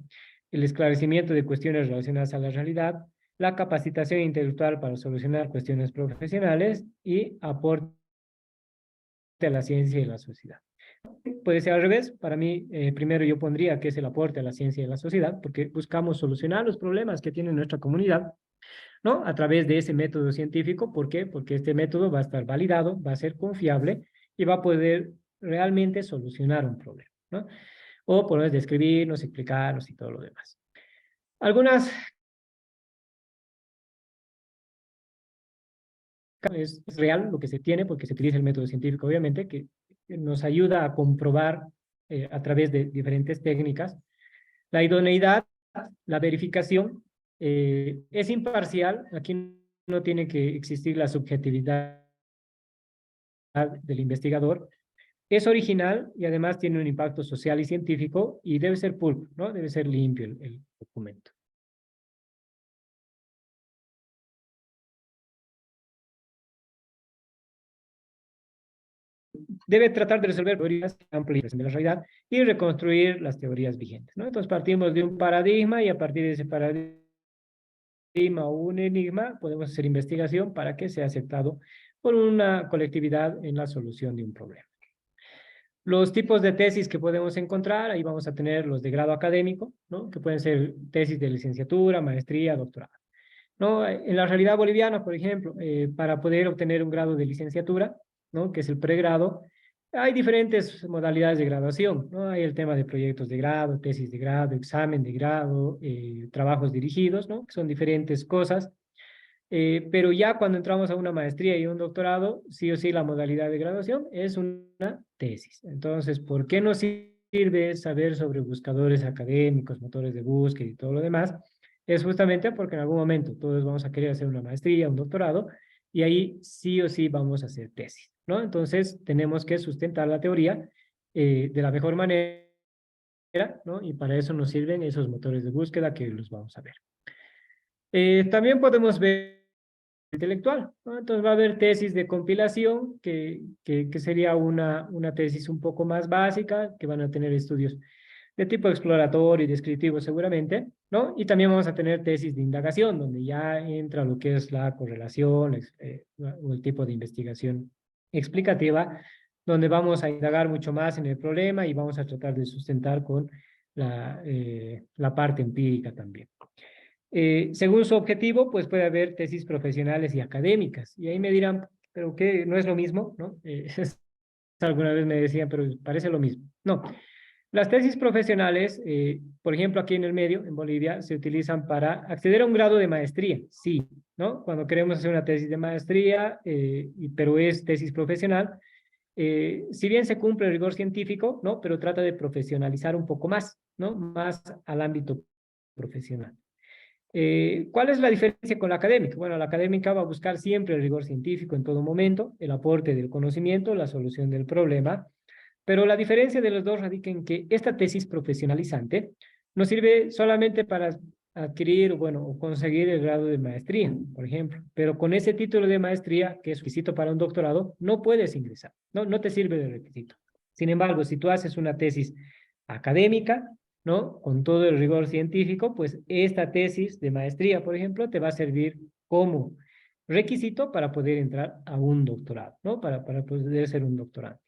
Speaker 2: el esclarecimiento de cuestiones relacionadas a la realidad, la capacitación intelectual para solucionar cuestiones profesionales y aporte a la ciencia y la sociedad. Puede ser al revés. Para mí, primero yo pondría que es el aporte a la ciencia y a la sociedad, porque buscamos solucionar los problemas que tiene nuestra comunidad, ¿no? A través de ese método científico. ¿Por qué? Porque este método va a estar validado, va a ser confiable y va a poder realmente solucionar un problema, ¿no? O poder describirnos, explicarnos y todo lo demás. Algunas es real lo que se tiene porque se utiliza el método científico, obviamente, que nos ayuda a comprobar a través de diferentes técnicas la idoneidad, la verificación, es imparcial, aquí no tiene que existir la subjetividad del investigador, es original y además tiene un impacto social y científico y debe ser pulcro, ¿no? Debe ser limpio el documento. Debe tratar de resolver teorías amplias de la realidad y reconstruir las teorías vigentes, ¿no? Entonces partimos de un paradigma y a partir de ese paradigma o un enigma podemos hacer investigación para que sea aceptado por una colectividad en la solución de un problema. Los tipos de tesis que podemos encontrar, ahí vamos a tener los de grado académico, ¿no? Que pueden ser tesis de licenciatura, maestría, doctorado, ¿no? En la realidad boliviana, por ejemplo, para poder obtener un grado de licenciatura, ¿no? Que es el pregrado, hay diferentes modalidades de graduación, ¿no? Hay el tema de proyectos de grado, tesis de grado, examen de grado, trabajos dirigidos, ¿no? Que son diferentes cosas. Pero ya cuando entramos a una maestría y un doctorado, sí o sí la modalidad de graduación es una tesis. Entonces, ¿por qué nos sirve saber sobre buscadores académicos, motores de búsqueda y todo lo demás? Es justamente porque en algún momento todos vamos a querer hacer una maestría, un doctorado, y ahí sí o sí vamos a hacer tesis, ¿no? Entonces, tenemos que sustentar la teoría de la mejor manera, ¿no? Y para eso nos sirven esos motores de búsqueda que los vamos a ver. También podemos ver intelectual, ¿no? Entonces va a haber tesis de compilación, que sería una tesis un poco más básica, que van a tener estudios de tipo exploratorio y descriptivo seguramente, ¿no? Y también vamos a tener tesis de indagación, donde ya entra lo que es la correlación o el tipo de investigación explicativa, donde vamos a indagar mucho más en el problema y vamos a tratar de sustentar con la parte empírica también. Según su objetivo, pues puede haber tesis profesionales y académicas. Y ahí me dirán, pero ¿qué? ¿No es lo mismo? ¿No? Alguna vez me decían, pero parece lo mismo. No. Las tesis profesionales, por ejemplo, aquí en el medio, en Bolivia, se utilizan para acceder a un grado de maestría, sí, ¿no? Cuando queremos hacer una tesis de maestría, pero es tesis profesional, si bien se cumple el rigor científico, ¿no? Pero trata de profesionalizar un poco más, ¿no? Más al ámbito profesional. ¿Cuál es la diferencia con la académica? Bueno, la académica va a buscar siempre el rigor científico en todo momento, el aporte del conocimiento, la solución del problema, pero la diferencia de los dos radica en que esta tesis profesionalizante no sirve solamente para adquirir, bueno, o conseguir el grado de maestría, por ejemplo, pero con ese título de maestría, que es requisito para un doctorado, no puedes ingresar, no te sirve de requisito. Sin embargo, si tú haces una tesis académica, ¿no? Con todo el rigor científico, pues esta tesis de maestría, por ejemplo, te va a servir como requisito para poder entrar a un doctorado, ¿no? Para poder ser un doctorante.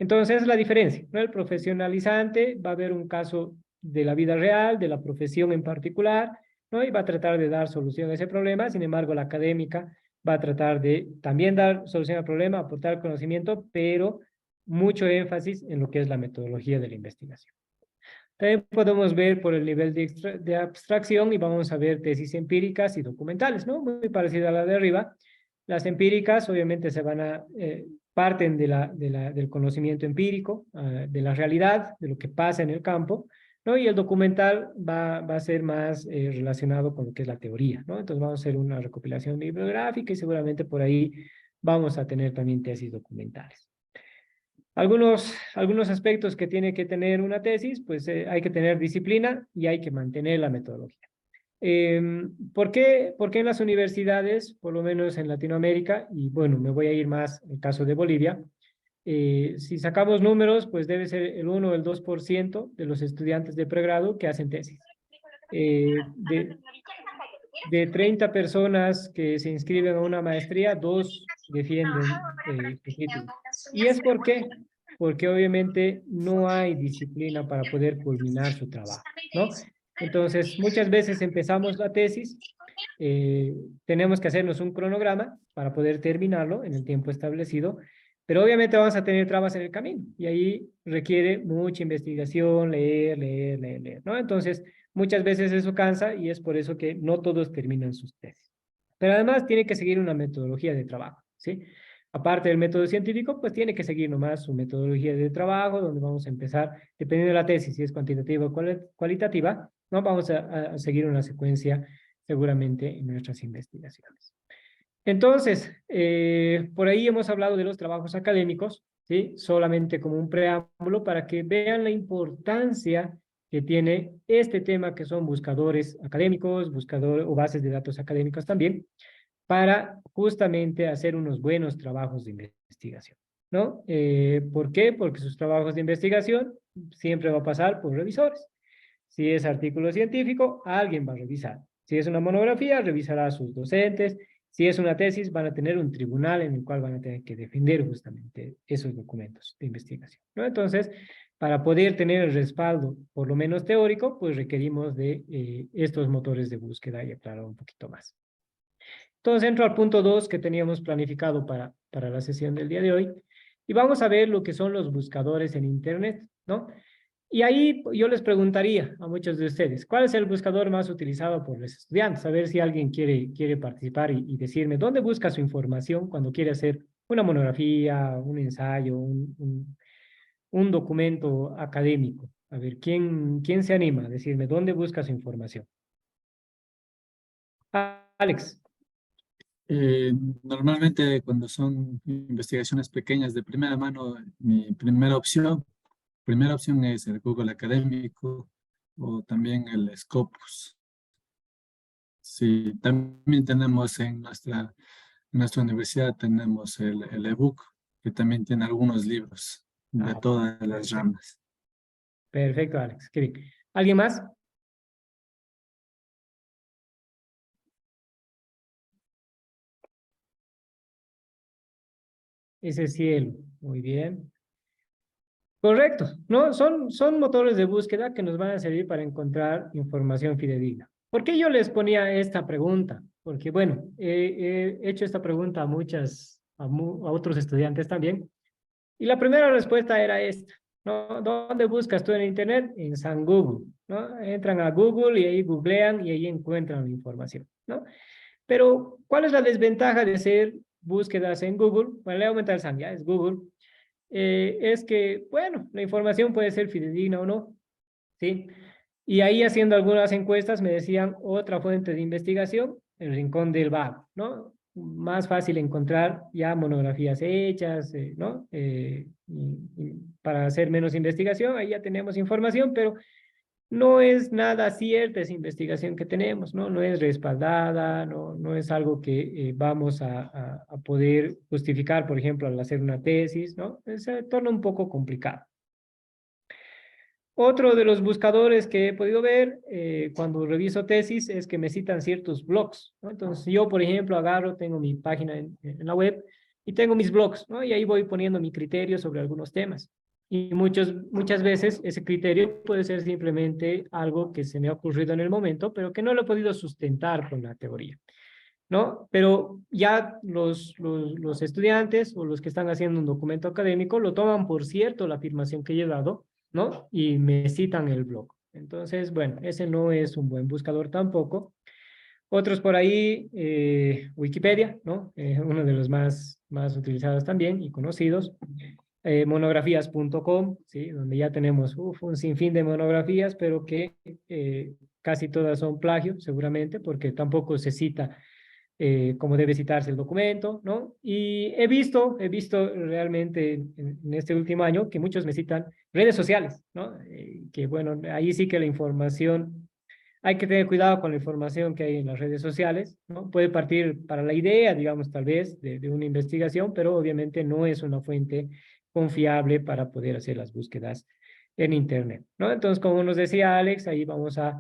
Speaker 2: Entonces, la diferencia, ¿no? El profesionalizante va a ver un caso de la vida real, de la profesión en particular, ¿no? Y va a tratar de dar solución a ese problema. Sin embargo, la académica va a tratar de también dar solución al problema, aportar conocimiento, pero mucho énfasis en lo que es la metodología de la investigación. También podemos ver por el nivel de abstracción y vamos a ver tesis empíricas y documentales, ¿no? Muy parecida a la de arriba. Las empíricas obviamente parten del conocimiento empírico, de la realidad, de lo que pasa en el campo, ¿no? Y el documental va a ser más relacionado con lo que es la teoría, ¿no? Entonces vamos a hacer una recopilación bibliográfica y seguramente por ahí vamos a tener también tesis documentales. Algunos aspectos que tiene que tener una tesis, pues hay que tener disciplina y hay que mantener la metodología. ¿Por qué en las universidades, por lo menos en Latinoamérica, y bueno, me voy a ir más al caso de Bolivia, si sacamos números, pues debe ser el 1 o el 2% de los estudiantes de pregrado que hacen tesis. De 30 personas que se inscriben a una maestría, 2 defienden su título. ¿Y es por qué? Porque obviamente no hay disciplina para poder culminar su trabajo, ¿no? Entonces, muchas veces empezamos la tesis, tenemos que hacernos un cronograma para poder terminarlo en el tiempo establecido, pero obviamente vamos a tener trabas en el camino y ahí requiere mucha investigación, leer, ¿no? Entonces, muchas veces eso cansa y es por eso que no todos terminan sus tesis. Pero además tiene que seguir una metodología de trabajo, ¿sí? Aparte del método científico, pues tiene que seguir nomás su metodología de trabajo, donde vamos a empezar, dependiendo de la tesis, si es cuantitativa o cualitativa, no vamos a seguir una secuencia seguramente en nuestras investigaciones. Entonces, por ahí hemos hablado de los trabajos académicos, ¿sí? Solamente como un preámbulo para que vean la importancia que tiene este tema que son buscadores académicos, buscadores o bases de datos académicos también, para justamente hacer unos buenos trabajos de investigación, ¿no? ¿Por qué? Porque sus trabajos de investigación siempre va a pasar por revisores. Si es artículo científico, alguien va a revisar. Si es una monografía, revisará a sus docentes. Si es una tesis, van a tener un tribunal en el cual van a tener que defender justamente esos documentos de investigación, ¿no? Entonces, para poder tener el respaldo, por lo menos teórico, pues requerimos de estos motores de búsqueda y aclarar un poquito más. Entonces, entro al punto 2 que teníamos planificado para la sesión del día de hoy y vamos a ver lo que son los buscadores en Internet, ¿no? Y ahí yo les preguntaría a muchos de ustedes, ¿cuál es el buscador más utilizado por los estudiantes? A ver si alguien quiere participar y decirme dónde busca su información cuando quiere hacer una monografía, un ensayo, un documento académico. A ver, ¿quién se anima a decirme dónde busca su información? Alex.
Speaker 3: Normalmente cuando son investigaciones pequeñas de primera mano, mi primera opción es el Google Académico o también el Scopus. Sí, también tenemos en nuestra universidad tenemos el ebook, que también tiene algunos libros de todas las ramas.
Speaker 2: Perfecto, Alex. Qué bien. ¿Alguien más? Ese cielo. Muy bien. Correcto. No, son motores de búsqueda que nos van a servir para encontrar información fidedigna. ¿Por qué yo les ponía esta pregunta? Porque, bueno, he hecho esta pregunta a otros estudiantes también. Y la primera respuesta era esta, ¿no? ¿Dónde buscas tú en Internet? En San Google, ¿no? Entran a Google y ahí googlean y ahí encuentran la información, ¿no? Pero, ¿cuál es la desventaja de hacer búsquedas en Google? Bueno, le voy a aumentar el San, ya es Google. Es que, bueno, la información puede ser fidedigna o no, ¿sí? Y ahí haciendo algunas encuestas me decían otra fuente de investigación, el Rincón del Vago, ¿no? Más fácil encontrar ya monografías hechas, ¿no? Y para hacer menos investigación, ahí ya tenemos información, pero no es nada cierta esa investigación que tenemos, ¿no? No es respaldada, no es algo que vamos a poder justificar, por ejemplo, al hacer una tesis, ¿no? Se torna un poco complicado. Otro de los buscadores que he podido ver cuando reviso tesis es que me citan ciertos blogs, ¿no? Entonces yo, por ejemplo, tengo mi página en la web y tengo mis blogs, ¿no? Y ahí voy poniendo mi criterio sobre algunos temas. Y muchas veces ese criterio puede ser simplemente algo que se me ha ocurrido en el momento, pero que no lo he podido sustentar con la teoría, ¿no? Pero ya los estudiantes o los que están haciendo un documento académico lo toman por cierto la afirmación que he dado, ¿no? Y me citan el blog. Entonces, bueno, ese no es un buen buscador tampoco. Otros por ahí, Wikipedia, ¿no? Uno de los más utilizados también y conocidos. Monografías.com, ¿sí? Donde ya tenemos un sinfín de monografías, pero que casi todas son plagio, seguramente, porque tampoco se cita cómo debe citarse el documento, ¿no? Y he visto realmente en este último año que muchos me citan redes sociales, ¿no? Que bueno, ahí sí que la información, hay que tener cuidado con la información que hay en las redes sociales, ¿no? Puede partir para la idea, digamos, tal vez, de una investigación, pero obviamente no es una fuente confiable para poder hacer las búsquedas en Internet, ¿no? Entonces, como nos decía Alex, ahí vamos a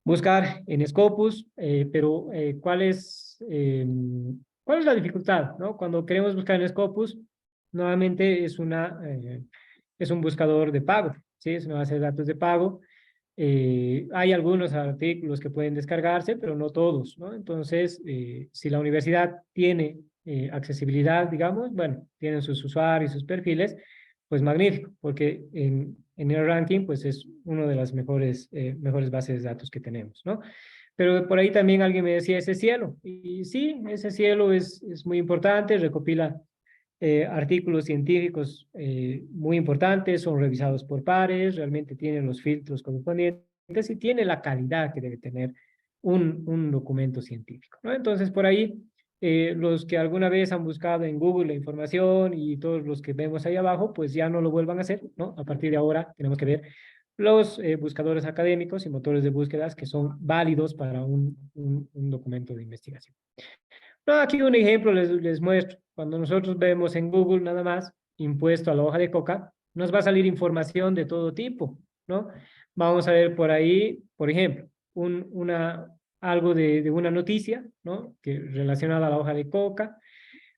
Speaker 2: buscar en Scopus, pero ¿cuál es la dificultad, ¿no? Cuando queremos buscar en Scopus, nuevamente es un buscador de pago, ¿sí? Es una base de datos de pago. Hay algunos artículos que pueden descargarse, pero no todos, ¿no? Entonces, si la universidad tiene accesibilidad, digamos, bueno, tienen sus usuarios, sus perfiles, pues magnífico, porque en el ranking, pues es una de las mejores bases de datos que tenemos, ¿no? Pero por ahí también alguien me decía ese cielo, y sí, ese cielo es muy importante, recopila artículos científicos muy importantes, son revisados por pares, realmente tienen los filtros correspondientes y tiene la calidad que debe tener un documento científico, ¿no? Entonces, por ahí, los que alguna vez han buscado en Google la información y todos los que vemos ahí abajo, pues ya no lo vuelvan a hacer, ¿no? A partir de ahora tenemos que ver los buscadores académicos y motores de búsquedas que son válidos para un documento de investigación. No, aquí un ejemplo les muestro. Cuando nosotros vemos en Google nada más, impuesto a la hoja de coca, nos va a salir información de todo tipo, ¿no? Vamos a ver por ahí, por ejemplo, algo de una noticia, ¿no? Relacionada a la hoja de coca.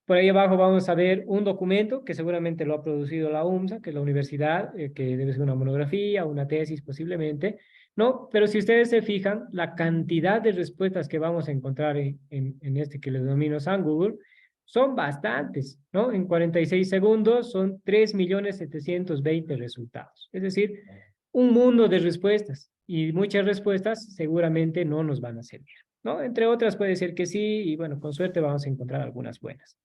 Speaker 2: Por ahí abajo vamos a ver un documento que seguramente lo ha producido la UMSA, que es la universidad, que debe ser una monografía, una tesis posiblemente, ¿no? Pero si ustedes se fijan, la cantidad de respuestas que vamos a encontrar en este que le denomino San Google son bastantes, ¿no? En 46 segundos son 3.720.000 resultados. Es decir, un mundo de respuestas y muchas respuestas seguramente no nos van a servir, ¿no? Entre otras puede ser que sí y bueno, con suerte vamos a encontrar algunas buenas,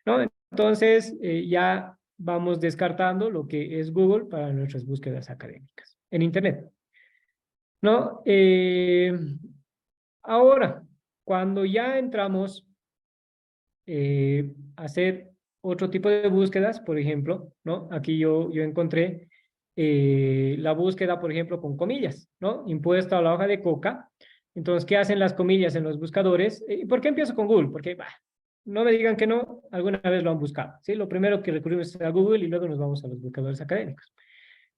Speaker 2: ¿no? Entonces, ya vamos descartando lo que es Google para nuestras búsquedas académicas en Internet, ¿no? Ahora, cuando ya entramos a hacer otro tipo de búsquedas, por ejemplo, ¿no? Aquí yo encontré la búsqueda, por ejemplo, con comillas, ¿no? Impuesta a la hoja de coca. Entonces, ¿qué hacen las comillas en los buscadores? ¿Por qué empiezo con Google? Porque, bah, no me digan que no, alguna vez lo han buscado, ¿sí? Lo primero que recurrimos es a Google y luego nos vamos a los buscadores académicos.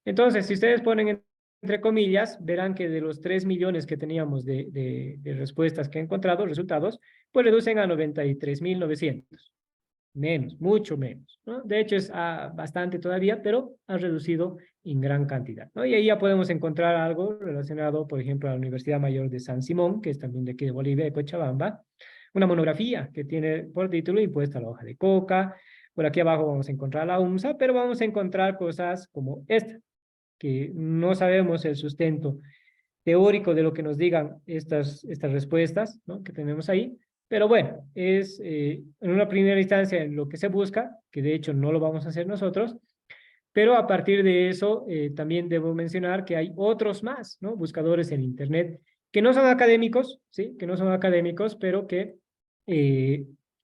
Speaker 2: Entonces, si ustedes ponen entre comillas, verán que de los 3 millones que teníamos de respuestas que he encontrado, resultados, pues reducen a 93.900. Menos, mucho menos, ¿no? De hecho, es bastante todavía, pero ha reducido en gran cantidad, ¿no? Y ahí ya podemos encontrar algo relacionado, por ejemplo, a la Universidad Mayor de San Simón, que es también de aquí de Bolivia, de Cochabamba, una monografía que tiene por título Impuesta a la hoja de coca. Por aquí abajo vamos a encontrar la UMSA, pero vamos a encontrar cosas como esta, que no sabemos el sustento teórico de lo que nos digan estas respuestas, ¿no? Que tenemos ahí, pero bueno, es en una primera instancia lo que se busca, que de hecho no lo vamos a hacer nosotros, pero a partir de eso también debo mencionar que hay otros más, ¿no? Buscadores en Internet que no son académicos, ¿sí? Que no son académicos, pero que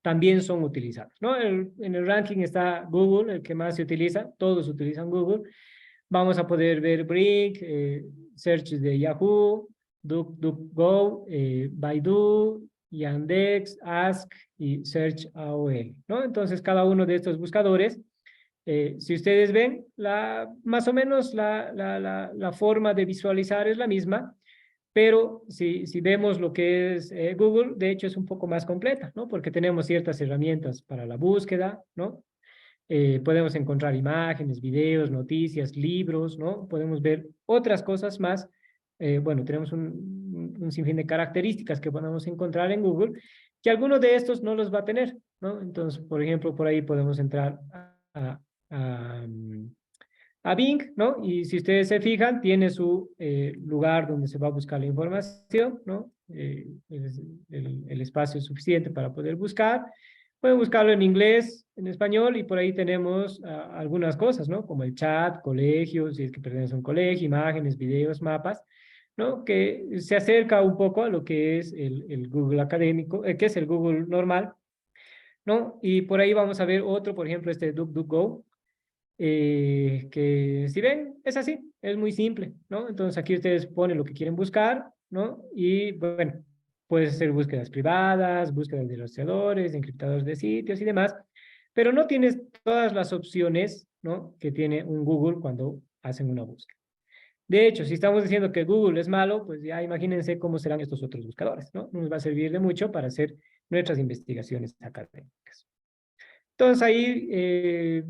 Speaker 2: también son utilizados, ¿no? En el ranking está Google, el que más se utiliza, todos utilizan Google. Vamos a poder ver Brink, searches de Yahoo, DuckDuckGo, Baidu, Yandex, Ask y Search AOL, ¿no? Entonces, cada uno de estos buscadores, si ustedes ven, más o menos la forma de visualizar es la misma, pero si vemos lo que es Google, de hecho es un poco más completa, ¿no? Porque tenemos ciertas herramientas para la búsqueda, ¿no? Podemos encontrar imágenes, videos, noticias, libros, ¿no? Podemos ver otras cosas más. Bueno, tenemos un sinfín de características que podemos encontrar en Google, que alguno de estos no los va a tener, ¿no? Entonces, por ejemplo, por ahí podemos entrar a, a Bing, ¿no? Y si ustedes se fijan, tiene su lugar donde se va a buscar la información, ¿no? El espacio suficiente para poder buscar. Pueden buscarlo en inglés, en español, y por ahí tenemos algunas cosas, ¿no? Como el chat, colegios, si es que pertenece a un colegio, imágenes, videos, mapas. ¿no? Que se acerca un poco a lo que es el Google académico, que es el Google normal, ¿no? Y por ahí vamos a ver otro, por ejemplo, este DuckDuckGo, que si ven, es así, es muy simple, ¿no? Entonces aquí ustedes ponen lo que quieren buscar, ¿no? Y bueno, puedes hacer búsquedas privadas, búsquedas de rastreadores, de encriptadores de sitios y demás, pero no tienes todas las opciones, ¿no? Que tiene un Google cuando hacen una búsqueda. De hecho, si estamos diciendo que Google es malo, pues ya imagínense cómo serán estos otros buscadores, ¿no? Nos va a servir de mucho para hacer nuestras investigaciones académicas. Entonces ahí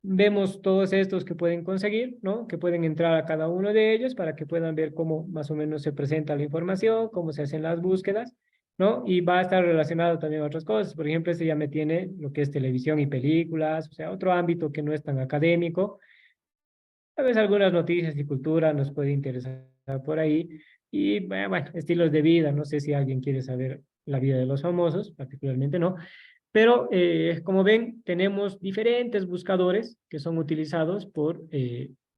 Speaker 2: vemos todos estos que pueden conseguir, ¿no? Que pueden entrar a cada uno de ellos para que puedan ver cómo más o menos se presenta la información, cómo se hacen las búsquedas, ¿no? Y va a estar relacionado también a otras cosas. Por ejemplo, este ya me tiene lo que es televisión y películas, o sea, otro ámbito que no es tan académico. A veces algunas noticias y cultura nos puede interesar por ahí. Y bueno, estilos de vida, no sé si alguien quiere saber la vida de los famosos, particularmente no. Pero como ven, tenemos diferentes buscadores que son utilizados por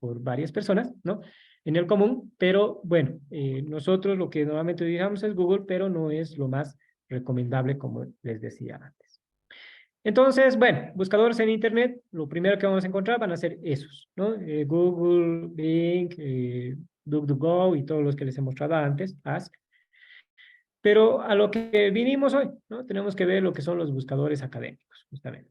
Speaker 2: varias personas, ¿no? En el común, pero bueno, nosotros lo que normalmente utilizamos es Google, pero no es lo más recomendable, como les decía antes. Entonces, bueno, buscadores en Internet, lo primero que vamos a encontrar van a ser esos, ¿no? Google, Bing, DuckDuckGo y todos los que les he mostrado antes, Ask. Pero a lo que vinimos hoy, ¿no? Tenemos que ver lo que son los buscadores académicos, justamente.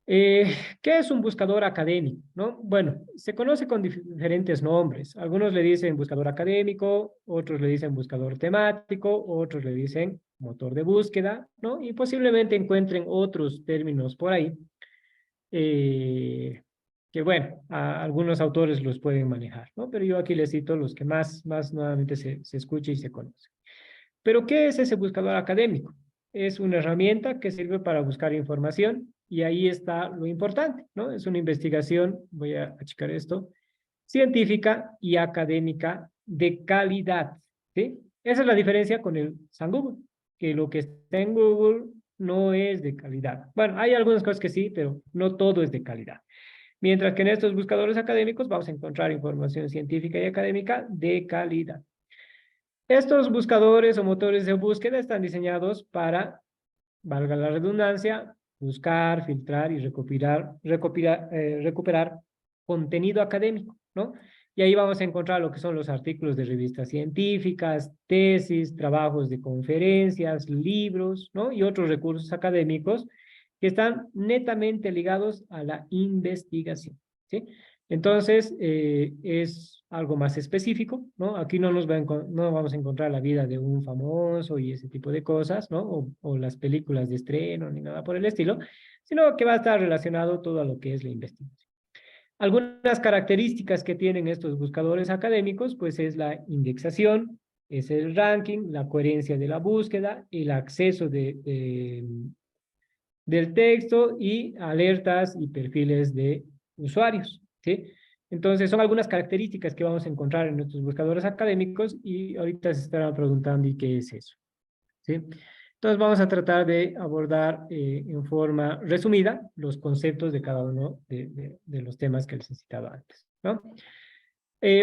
Speaker 2: ¿Qué es un buscador académico, no? Bueno, se conoce con diferentes nombres. Algunos le dicen buscador académico, otros le dicen buscador temático, otros le dicen motor de búsqueda, ¿no? Y posiblemente encuentren otros términos por ahí que, bueno, algunos autores los pueden manejar, ¿no? Pero yo aquí les cito los que más nuevamente se escucha y se conoce. Pero, ¿qué es ese buscador académico? Es una herramienta que sirve para buscar información y ahí está lo importante, ¿no? Es una investigación, voy a achicar esto, científica y académica de calidad, ¿sí? Esa es la diferencia con el San Google, que lo que está en Google no es de calidad. Bueno, hay algunas cosas que sí, pero no todo es de calidad. Mientras que en estos buscadores académicos vamos a encontrar información científica y académica de calidad. Estos buscadores o motores de búsqueda están diseñados para, valga la redundancia, buscar, filtrar y recuperar contenido académico, ¿no? Y ahí vamos a encontrar lo que son los artículos de revistas científicas, tesis, trabajos de conferencias, libros, ¿no? Y otros recursos académicos que están netamente ligados a la investigación, ¿sí? Entonces, es algo más específico, ¿no? Aquí no vamos a encontrar la vida de un famoso y ese tipo de cosas, ¿no? O las películas de estreno ni nada por el estilo, sino que va a estar relacionado todo a lo que es la investigación. Algunas características que tienen estos buscadores académicos, pues es la indexación, es el ranking, la coherencia de la búsqueda, el acceso del texto y alertas y perfiles de usuarios, ¿sí? Entonces, son algunas características que vamos a encontrar en nuestros buscadores académicos y ahorita se estarán preguntando, ¿y qué es eso? ¿Sí? Entonces, vamos a tratar de abordar en forma resumida los conceptos de cada uno de los temas que les he citado antes, ¿no?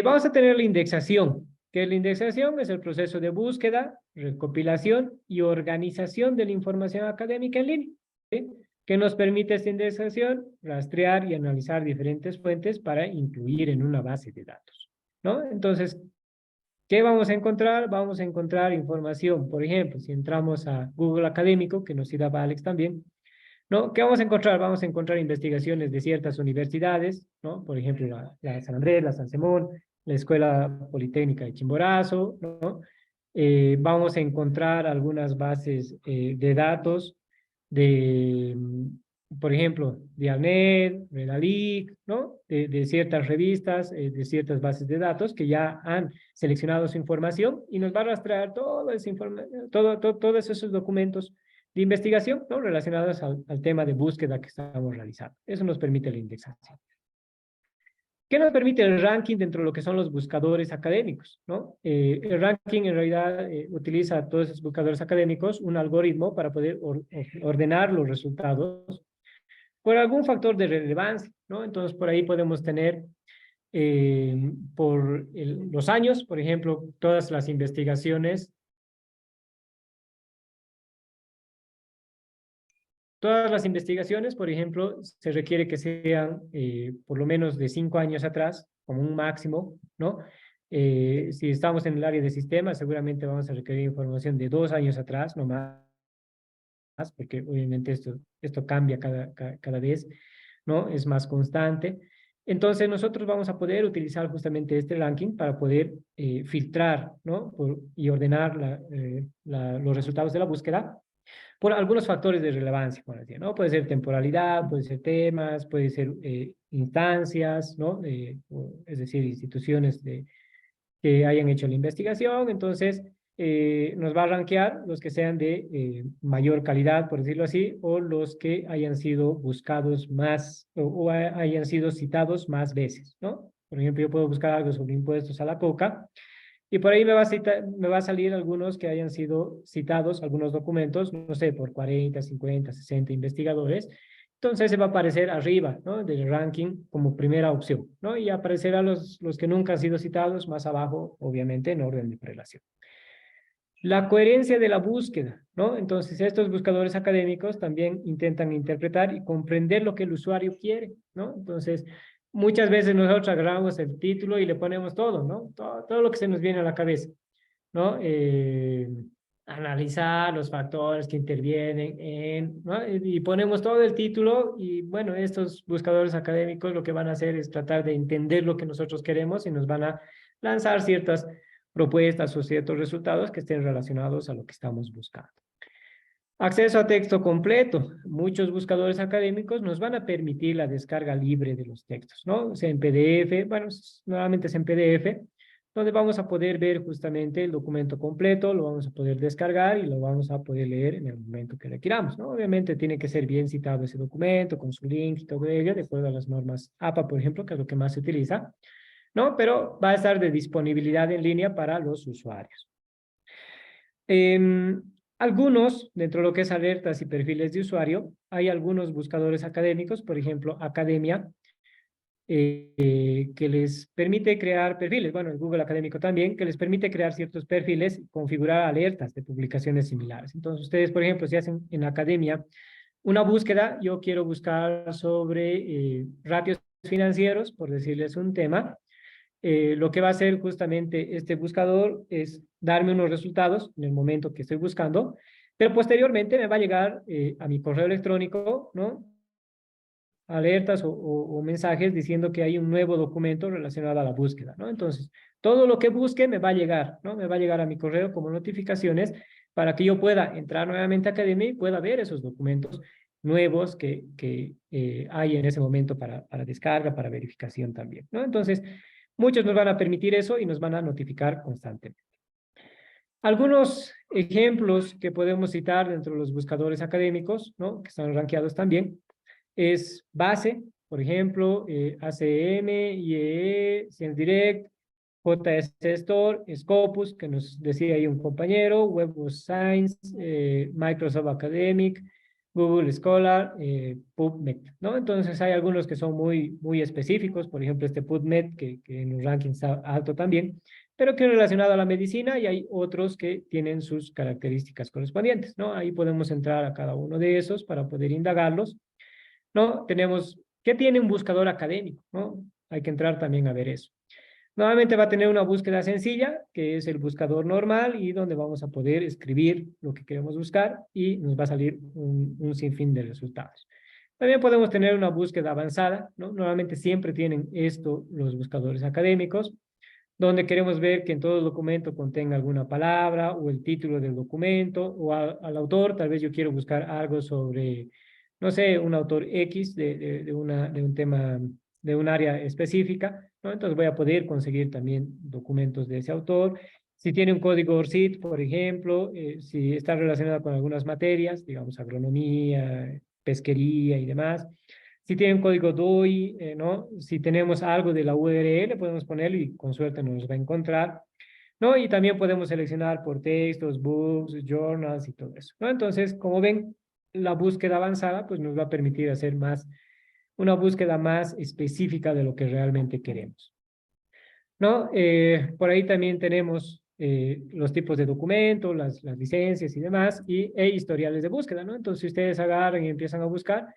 Speaker 2: Vamos a tener la indexación, que la indexación es el proceso de búsqueda, recopilación y organización de la información académica en línea, ¿sí? Que nos permite esta indexación rastrear y analizar diferentes fuentes para incluir en una base de datos, ¿no? Entonces, ¿qué vamos a encontrar? Vamos a encontrar información, por ejemplo, si entramos a Google Académico, que nos citaba Alex también, ¿no? ¿Qué vamos a encontrar? Vamos a encontrar investigaciones de ciertas universidades, ¿no? Por ejemplo, la San Andrés, la San Simón, la Escuela Politécnica de Chimborazo, ¿no? Vamos a encontrar algunas bases de datos de, por ejemplo, de ANED, Redalic, ¿no? De ciertas revistas, de ciertas bases de datos que ya han seleccionado su información y nos va a rastrear toda esa todos esos documentos de investigación, ¿no? Relacionados al tema de búsqueda que estamos realizando. Eso nos permite la indexación. ¿Qué nos permite el ranking dentro de lo que son los buscadores académicos, ¿no? El ranking en realidad utiliza a todos esos buscadores académicos un algoritmo para poder ordenar los resultados por algún factor de relevancia, ¿no? Entonces, por ahí podemos tener por los años, por ejemplo, todas las investigaciones. Todas las investigaciones, por ejemplo, se requiere que sean por lo menos de 5 años atrás, como un máximo, ¿no? Si estamos en el área de sistemas, seguramente vamos a requerir información de 2 años atrás, no más, porque obviamente esto cambia cada vez, ¿no? Es más constante. Entonces, nosotros vamos a poder utilizar justamente este ranking para poder filtrar, ¿no? Y ordenar los resultados de la búsqueda por algunos factores de relevancia, como decía, ¿no? Puede ser temporalidad, puede ser temas, puede ser instancias, ¿no? Es decir, instituciones que hayan hecho la investigación. Entonces, nos va a rankear los que sean de mayor calidad, por decirlo así, o los que hayan sido buscados más, o hayan sido citados más veces, ¿no? Por ejemplo, yo puedo buscar algo sobre impuestos a la coca, y por ahí me va a salir algunos que hayan sido citados, algunos documentos, no sé, por 40, 50, 60 investigadores. Entonces se va a aparecer arriba, ¿no? Del ranking como primera opción, ¿no? Y aparecerá los que nunca han sido citados más abajo, obviamente, en orden de prelación. La coherencia de la búsqueda, ¿no? Entonces, estos buscadores académicos también intentan interpretar y comprender lo que el usuario quiere, ¿no? Entonces, muchas veces nosotros agarramos el título y le ponemos todo, ¿no? Todo lo que se nos viene a la cabeza, ¿no? Analizar los factores que intervienen ¿no? Y ponemos todo el título y, bueno, estos buscadores académicos lo que van a hacer es tratar de entender lo que nosotros queremos y nos van a lanzar ciertas propuestas o ciertos resultados que estén relacionados a lo que estamos buscando. Acceso a texto completo. Muchos buscadores académicos nos van a permitir la descarga libre de los textos, ¿no? O sea, en PDF, bueno, normalmente es en PDF, donde vamos a poder ver justamente el documento completo, lo vamos a poder descargar y lo vamos a poder leer en el momento que requiramos, ¿no? Obviamente tiene que ser bien citado ese documento, con su link y todo ello, de acuerdo a las normas APA, por ejemplo, que es lo que más se utiliza, ¿no? Pero va a estar de disponibilidad en línea para los usuarios. Algunos, dentro de lo que es alertas y perfiles de usuario, hay algunos buscadores académicos, por ejemplo, Academia, que les permite crear perfiles, bueno, el Google Académico también, que les permite crear ciertos perfiles y configurar alertas de publicaciones similares. Entonces, ustedes, por ejemplo, si hacen en Academia una búsqueda, yo quiero buscar sobre ratios financieros, por decirles un tema, lo que va a hacer justamente este buscador es darme unos resultados en el momento que estoy buscando, pero posteriormente me va a llegar a mi correo electrónico, ¿no? Alertas o mensajes diciendo que hay un nuevo documento relacionado a la búsqueda, ¿no? Entonces, todo lo que busque me va a llegar, ¿no? Me va a llegar a mi correo como notificaciones para que yo pueda entrar nuevamente a Academia y pueda ver esos documentos nuevos que hay en ese momento para descarga, para verificación también, ¿no? Entonces, muchos nos van a permitir eso y nos van a notificar constantemente. Algunos ejemplos que podemos citar dentro de los buscadores académicos, ¿no? Que están rankeados también, es Base, por ejemplo, ACM, IEE, ScienceDirect, JS Store, Scopus, que nos decía ahí un compañero, Web of Science, Microsoft Academic, Google Scholar, PubMed, ¿no? Entonces hay algunos que son muy específicos, por ejemplo este PubMed, que en los rankings está alto también, pero que es relacionado a la medicina, y hay otros que tienen sus características correspondientes, ¿no? Ahí podemos entrar a cada uno de esos para poder indagarlos, ¿no? Tenemos, ¿qué tiene un buscador académico? ¿No? Hay que entrar también a ver eso. Nuevamente va a tener una búsqueda sencilla, que es el buscador normal, y donde vamos a poder escribir lo que queremos buscar y nos va a salir un sinfín de resultados. También podemos tener una búsqueda avanzada, ¿no? Normalmente siempre tienen esto los buscadores académicos, donde queremos ver que en todo el documento contenga alguna palabra o el título del documento, o al autor. Tal vez yo quiero buscar algo sobre, no sé, un autor X de un tema, de un área específica, ¿no? Entonces voy a poder conseguir también documentos de ese autor. Si tiene un código ORCID, por ejemplo, si está relacionado con algunas materias, digamos agronomía, pesquería y demás. Si tiene un código DOI, ¿no? Si tenemos algo de la URL, podemos ponerlo y con suerte nos va a encontrar, ¿no? Y también podemos seleccionar por textos, books, journals y todo eso, ¿no? Entonces, como ven, la búsqueda avanzada pues nos va a permitir hacer una búsqueda más específica de lo que realmente queremos. ¿no? Por ahí también tenemos los tipos de documentos, las licencias y demás, e historiales de búsqueda, ¿no? Entonces, si ustedes agarran y empiezan a buscar,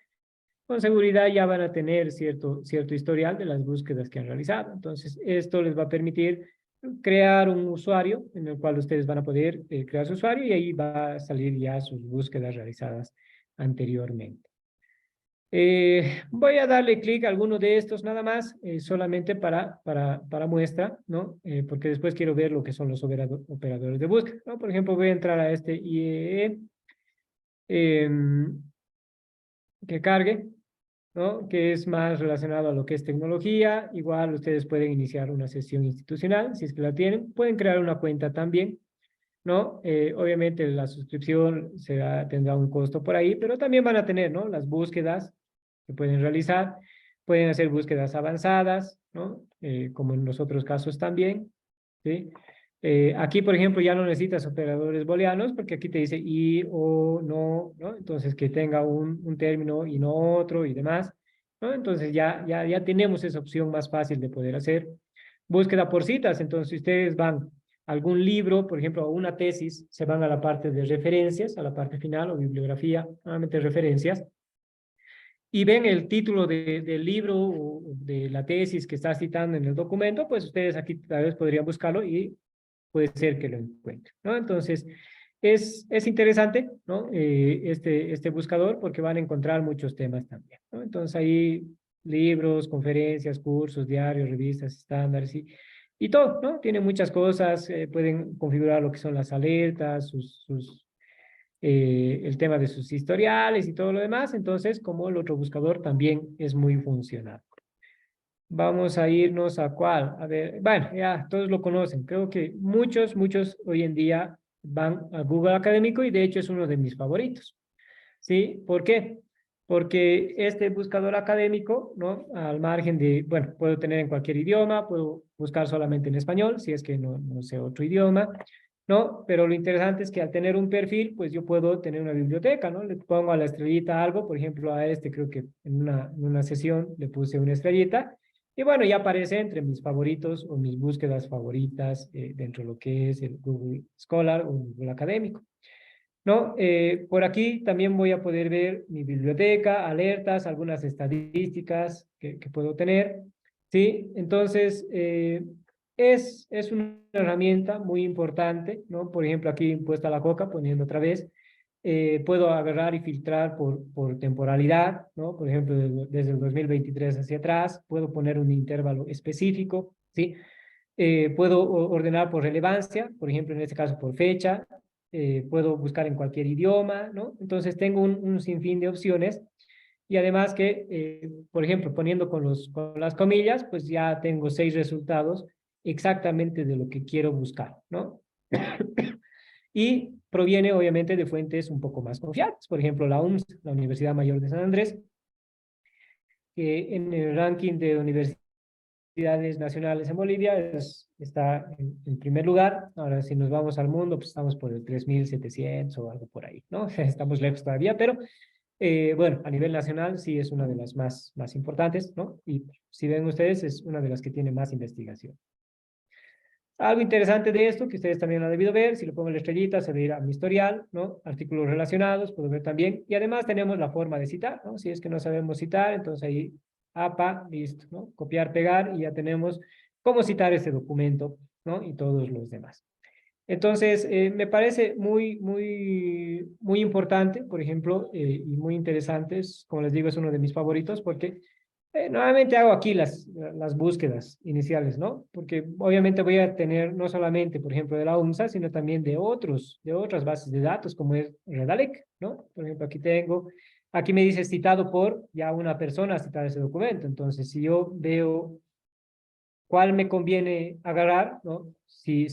Speaker 2: con seguridad ya van a tener cierto historial de las búsquedas que han realizado. Entonces, esto les va a permitir crear un usuario en el cual ustedes van a poder crear su usuario y ahí va a salir ya sus búsquedas realizadas anteriormente. Voy a darle clic a alguno de estos nada más, solamente para muestra, ¿no? Porque después quiero ver lo que son los operadores de búsqueda, ¿no? Por ejemplo, voy a entrar a este IEE, que cargue, ¿no? Que es más relacionado a lo que es tecnología. Igual ustedes pueden iniciar una sesión institucional, si es que la tienen. Pueden crear una cuenta también, ¿no? Obviamente la suscripción tendrá un costo por ahí, pero también van a tener, ¿no? Las búsquedas que pueden realizar. Pueden hacer búsquedas avanzadas, ¿no? Como en los otros casos también, ¿sí? Aquí, por ejemplo, ya no necesitas operadores booleanos porque aquí te dice y, o, no, ¿no? Entonces, que tenga un término y no otro y demás, ¿no? Entonces, ya tenemos esa opción más fácil de poder hacer. Búsqueda por citas. Entonces, si ustedes van a algún libro, por ejemplo, a una tesis, se van a la parte de referencias, a la parte final o bibliografía, nuevamente referencias, y ven el título del libro o de la tesis que está citando en el documento, pues ustedes aquí tal vez podrían buscarlo y puede ser que lo encuentren, ¿no? Entonces, es interesante, ¿no? Este buscador porque van a encontrar muchos temas también, ¿no? Entonces, ahí libros, conferencias, cursos, diarios, revistas, estándares y todo, ¿no? Tiene muchas cosas, pueden configurar lo que son las alertas, el tema de sus historiales y todo lo demás. Entonces, como el otro buscador también es muy funcional. Vamos a irnos a cuál. A ver, bueno, ya todos lo conocen. Creo que muchos hoy en día van a Google Académico y de hecho es uno de mis favoritos. ¿Sí? ¿Por qué? Porque este buscador académico, ¿no? Al margen de, bueno, puedo tener en cualquier idioma, puedo buscar solamente en español, si es que no sé otro idioma, ¿no? Pero lo interesante es que al tener un perfil, pues yo puedo tener una biblioteca, ¿no? Le pongo a la estrellita algo, por ejemplo, a este creo que en una sesión le puse una estrellita, y bueno, ya aparece entre mis favoritos o mis búsquedas favoritas dentro de lo que es el Google Scholar o Google Académico. ¿No? Por aquí también voy a poder ver mi biblioteca, alertas, algunas estadísticas que puedo tener, ¿sí? Entonces, es una herramienta muy importante, ¿no? Por ejemplo, aquí puesta la coca, poniendo otra vez, puedo agarrar y filtrar por temporalidad, ¿no? Por ejemplo, desde el 2023 hacia atrás, puedo poner un intervalo específico, ¿sí? Puedo ordenar por relevancia, por ejemplo, en este caso por fecha, puedo buscar en cualquier idioma, ¿no? Entonces tengo un sinfín de opciones y además que, por ejemplo, poniendo con las comillas, pues ya tengo 6 resultados exactamente de lo que quiero buscar, ¿no? Y proviene obviamente de fuentes un poco más confiables, por ejemplo, la UMS, la Universidad Mayor de San Andrés, que en el ranking de universidades nacionales en Bolivia está en primer lugar. Ahora, si nos vamos al mundo, pues estamos por el 3700 o algo por ahí, ¿no? Estamos lejos todavía, pero bueno, a nivel nacional sí es una de las más importantes, ¿no? Y si ven ustedes, es una de las que tiene más investigación. Algo interesante de esto, que ustedes también lo han debido ver, si le pongo la estrellita, se ve a mi historial, ¿no? Artículos relacionados, puedo ver también. Y además tenemos la forma de citar, ¿no? Si es que no sabemos citar, entonces ahí, APA, listo, ¿no? Copiar, pegar, y ya tenemos cómo citar ese documento, ¿no? Y todos los demás. Entonces, me parece muy importante, por ejemplo, y muy interesante, como les digo, es uno de mis favoritos, porque nuevamente hago aquí las búsquedas iniciales, ¿no? Porque obviamente voy a tener no solamente, por ejemplo, de la UNSA, sino también de otras bases de datos, como es Redalec, ¿no? Por ejemplo, aquí me dice citado por ya una persona a citar ese documento. Entonces, si yo veo cuál me conviene agarrar, ¿no? Si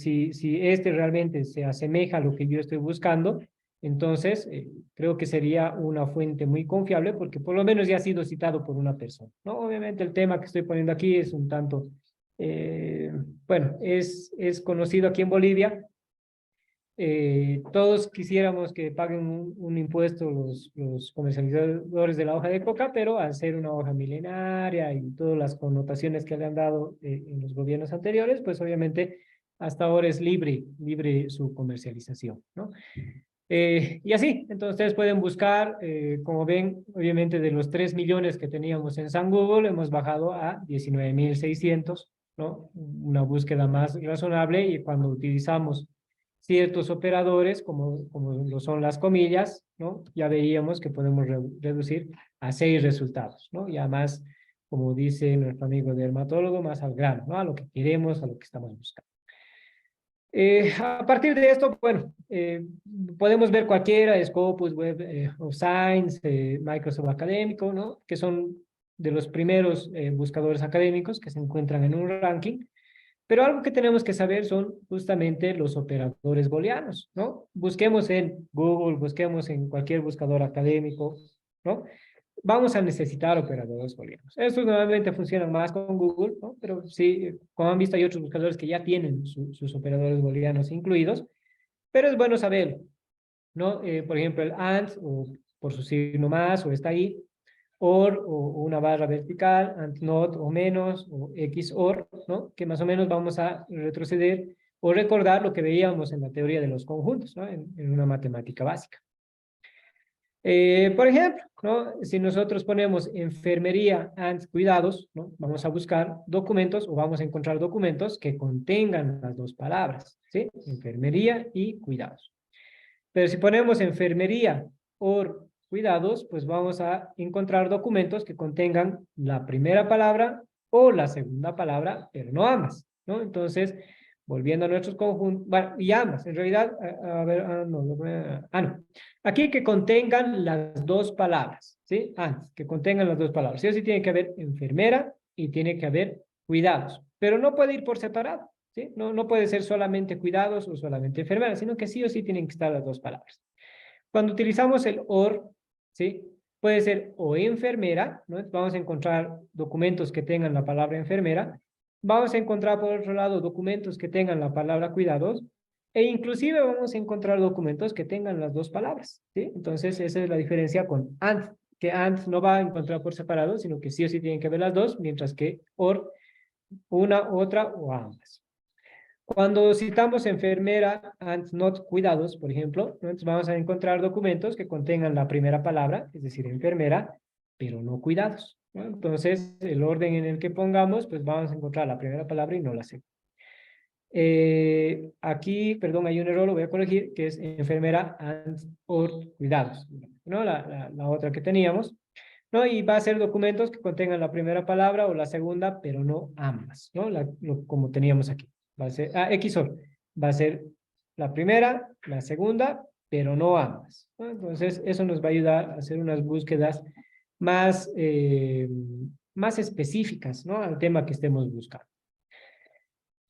Speaker 2: este realmente se asemeja a lo que yo estoy buscando, entonces creo que sería una fuente muy confiable porque por lo menos ya ha sido citado por una persona, ¿no? Obviamente el tema que estoy poniendo aquí es un tanto, bueno, es conocido aquí en Bolivia, Todos quisiéramos que paguen un impuesto los comercializadores de la hoja de coca, pero al ser una hoja milenaria y todas las connotaciones que le han dado en los gobiernos anteriores, pues obviamente hasta ahora es libre su comercialización, ¿no? Y así, entonces ustedes pueden buscar, como ven, obviamente de los 3 millones que teníamos en San Google, hemos bajado a 19.600, ¿no? Una búsqueda más razonable, y cuando utilizamos ciertos operadores, como lo son las comillas, ¿no? Ya veíamos que podemos reducir a 6 resultados, ¿no? Ya más, como dice nuestro amigo dermatólogo, más al grano, ¿no? A lo que queremos, a lo que estamos buscando. A partir de esto, bueno, podemos ver cualquiera, Scopus, Web of Science, Microsoft Académico, ¿no? Que son de los primeros buscadores académicos que se encuentran en un ranking. Pero algo que tenemos que saber son justamente los operadores booleanos, ¿no? Busquemos en Google, busquemos en cualquier buscador académico, ¿no? Vamos a necesitar operadores booleanos. Estos normalmente funcionan más con Google, ¿no? Pero sí, como han visto, hay otros buscadores que ya tienen sus operadores booleanos incluidos, pero es bueno saberlo, ¿no? Por ejemplo, el AND, o por su signo más, o está ahí, OR, o una barra vertical, AND not, o menos, o XOR, ¿no? Que más o menos vamos a retroceder o recordar lo que veíamos en la teoría de los conjuntos, ¿no? En una matemática básica. Por ejemplo, ¿no? Si nosotros ponemos enfermería and cuidados, ¿no? Vamos a buscar documentos, o vamos a encontrar documentos que contengan las dos palabras, ¿sí? Enfermería y cuidados. Pero si ponemos enfermería o cuidados, pues vamos a encontrar documentos que contengan la primera palabra o la segunda palabra, pero no ambas, ¿no? Entonces, volviendo a nuestros conjuntos, bueno, y ambas, en realidad, a ver, no. Aquí que contengan las dos palabras, ¿sí? Antes, que contengan las dos palabras. Sí o sí tiene que haber enfermera y tiene que haber cuidados, pero no puede ir por separado, ¿sí? No puede ser solamente cuidados o solamente enfermera, sino que sí o sí tienen que estar las dos palabras. Cuando utilizamos el OR, ¿sí? Puede ser o enfermera, ¿no? Vamos a encontrar documentos que tengan la palabra enfermera. Vamos a encontrar, por otro lado, documentos que tengan la palabra cuidados, e inclusive vamos a encontrar documentos que tengan las dos palabras, ¿sí? Entonces, esa es la diferencia con AND, que AND no va a encontrar por separado, sino que sí o sí tienen que ver las dos, mientras que OR, una, otra o ambas. Cuando citamos enfermera and not cuidados, por ejemplo, entonces vamos a encontrar documentos que contengan la primera palabra, es decir, enfermera, pero no cuidados, ¿no? Entonces, el orden en el que pongamos, pues vamos a encontrar la primera palabra y no la segunda. Aquí, perdón, hay un error, lo voy a corregir, que es enfermera and or cuidados, ¿no? La otra que teníamos, ¿no? Y va a ser documentos que contengan la primera palabra o la segunda, pero no ambas, ¿no? Como teníamos aquí. Va a ser, XOR, va a ser la primera, la segunda, pero no ambas, ¿no? Entonces, eso nos va a ayudar a hacer unas búsquedas más, más específicas, ¿no? Al tema que estemos buscando.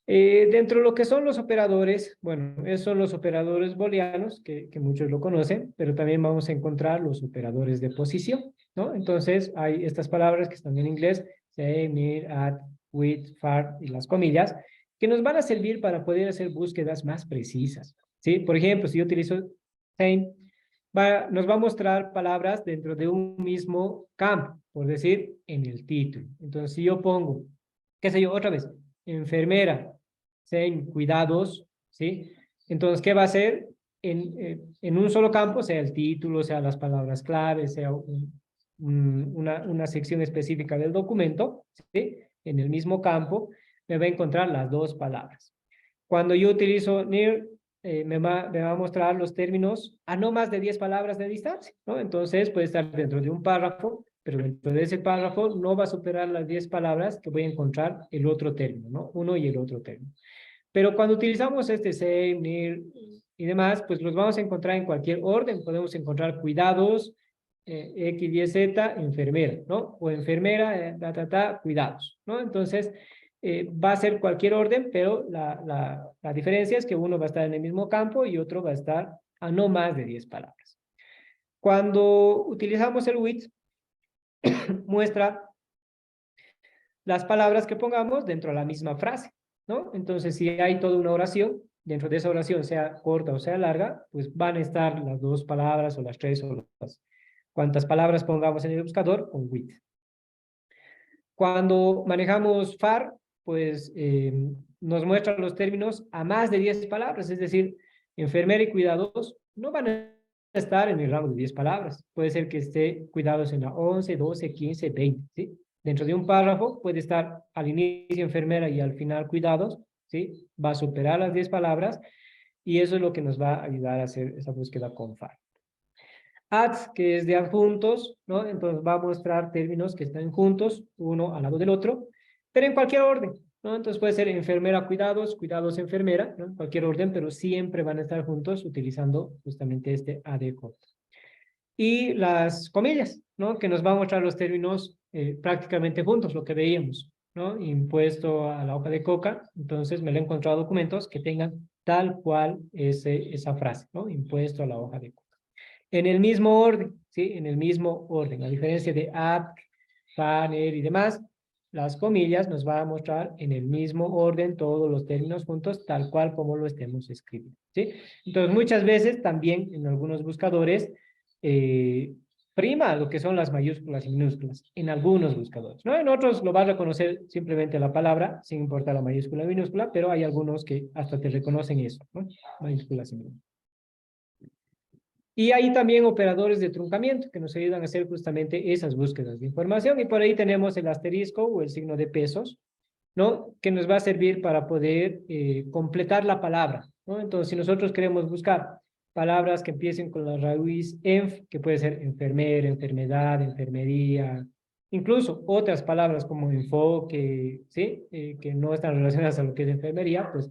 Speaker 2: Dentro de lo que son los operadores, bueno, esos son los operadores booleanos, que muchos lo conocen, pero también vamos a encontrar los operadores de posición, ¿no? Entonces, hay estas palabras que están en inglés, say, near, at, with, far, y las comillas, que nos van a servir para poder hacer búsquedas más precisas, ¿sí? Por ejemplo, si yo utilizo same, nos va a mostrar palabras dentro de un mismo campo, por decir, en el título. Entonces, si yo pongo, qué sé yo, otra vez, enfermera, same, cuidados, ¿sí? Entonces, ¿qué va a hacer? En un solo campo, sea el título, sea las palabras claves, sea una sección específica del documento, ¿sí? En el mismo campo, me va a encontrar las dos palabras. Cuando yo utilizo near, me va a mostrar los términos a no más de 10 palabras de distancia, ¿no? Entonces, puede estar dentro de un párrafo, pero dentro de ese párrafo no va a superar las 10 palabras que voy a encontrar el otro término, ¿no? Uno y el otro término. Pero cuando utilizamos este same, near y demás, pues los vamos a encontrar en cualquier orden. Podemos encontrar cuidados, X, Y, Z, enfermera, ¿no? O enfermera, cuidados, ¿no? Entonces, va a ser cualquier orden, pero la diferencia es que uno va a estar en el mismo campo y otro va a estar a no más de 10 palabras. Cuando utilizamos el with, muestra las palabras que pongamos dentro de la misma frase, ¿no? Entonces, si hay toda una oración, dentro de esa oración, sea corta o sea larga, pues van a estar las dos palabras o las tres o las cuantas palabras pongamos en el buscador con with. Cuando manejamos FAR, pues nos muestra los términos a más de 10 palabras, es decir, enfermera y cuidados no van a estar en el rango de 10 palabras. Puede ser que esté cuidados en la 11, 12, 15, 20, ¿sí? Dentro de un párrafo puede estar al inicio enfermera y al final cuidados, ¿sí? Va a superar las 10 palabras y eso es lo que nos va a ayudar a hacer esa búsqueda con FAR. Adds, que es de adjuntos, ¿no? Entonces va a mostrar términos que están juntos, uno al lado del otro, pero en cualquier orden, ¿no? Entonces puede ser enfermera, cuidados, cuidados, enfermera, ¿no? En cualquier orden, pero siempre van a estar juntos utilizando justamente este ADJ. Y las comillas, ¿no? Que nos va a mostrar los términos prácticamente juntos, lo que veíamos, ¿no? Impuesto a la hoja de coca, entonces me lo he encontrado documentos que tengan tal cual esa frase, ¿no? Impuesto a la hoja de coca. En el mismo orden, ¿sí? En el mismo orden. A diferencia de app, panel y demás, las comillas nos va a mostrar en el mismo orden todos los términos juntos, tal cual como lo estemos escribiendo, ¿sí? Entonces, muchas veces también en algunos buscadores prima lo que son las mayúsculas y minúsculas, en algunos buscadores, ¿no? En otros lo va a reconocer simplemente la palabra, sin importar la mayúscula y minúscula, pero hay algunos que hasta te reconocen eso, ¿no? Mayúsculas y minúsculas. Y hay también operadores de truncamiento que nos ayudan a hacer justamente esas búsquedas de información. Y por ahí tenemos el asterisco o el signo de pesos, ¿no? Que nos va a servir para poder completar la palabra, ¿no? Entonces, si nosotros queremos buscar palabras que empiecen con la raíz enf, que puede ser enfermera, enfermedad, enfermería, incluso otras palabras como enfoque, ¿sí? Que no están relacionadas a lo que es enfermería, pues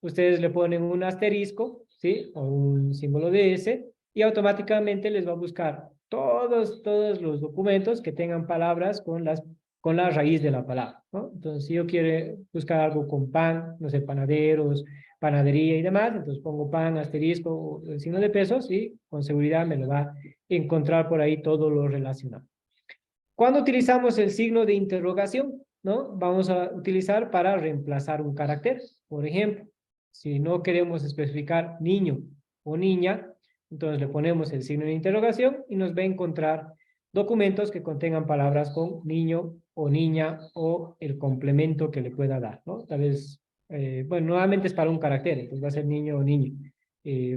Speaker 2: ustedes le ponen un asterisco, ¿sí? O un símbolo de S, y automáticamente les va a buscar todos los documentos que tengan palabras con la raíz de la palabra, ¿no? Entonces, si yo quiero buscar algo con pan, no sé, panaderos, panadería y demás, entonces pongo pan, asterisco, el signo de pesos y con seguridad me lo va a encontrar por ahí todo lo relacionado. Cuando utilizamos el signo de interrogación, ¿no? Vamos a utilizar para reemplazar un carácter. Por ejemplo, si no queremos especificar niño o niña, entonces le ponemos el signo de interrogación y nos va a encontrar documentos que contengan palabras con niño o niña o el complemento que le pueda dar, ¿no? Tal vez, bueno, nuevamente es para un carácter, entonces va a ser niño o niña.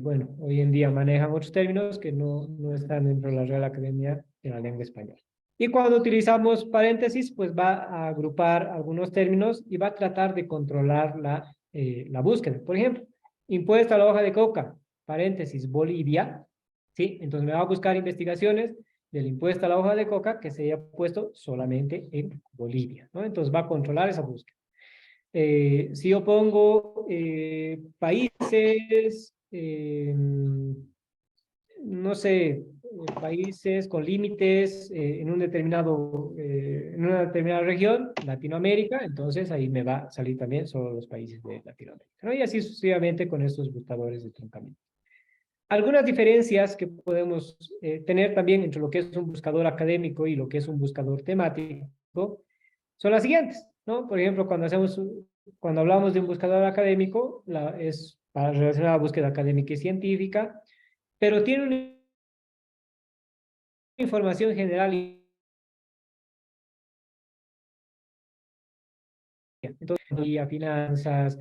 Speaker 2: Bueno, hoy en día manejan otros términos que no están dentro de la Real Academia de la Lengua Española. Y cuando utilizamos paréntesis, pues va a agrupar algunos términos y va a tratar de controlar la búsqueda. Por ejemplo, impuesto a la hoja de coca, paréntesis, Bolivia, ¿sí? Entonces me va a buscar investigaciones del impuesto a la hoja de coca que se haya puesto solamente en Bolivia, ¿no? Entonces va a controlar esa búsqueda. Si yo pongo países, no sé, países con límites en una determinada región, Latinoamérica, entonces ahí me va a salir también solo los países de Latinoamérica, ¿no? Y así sucesivamente con estos buscadores de truncamiento. Algunas diferencias que podemos tener también entre lo que es un buscador académico y lo que es un buscador temático son las siguientes, ¿no? Por ejemplo, cuando hablamos de un buscador académico, es para relacionar la búsqueda académica y científica, pero tiene una información general entonces, y a finanzas,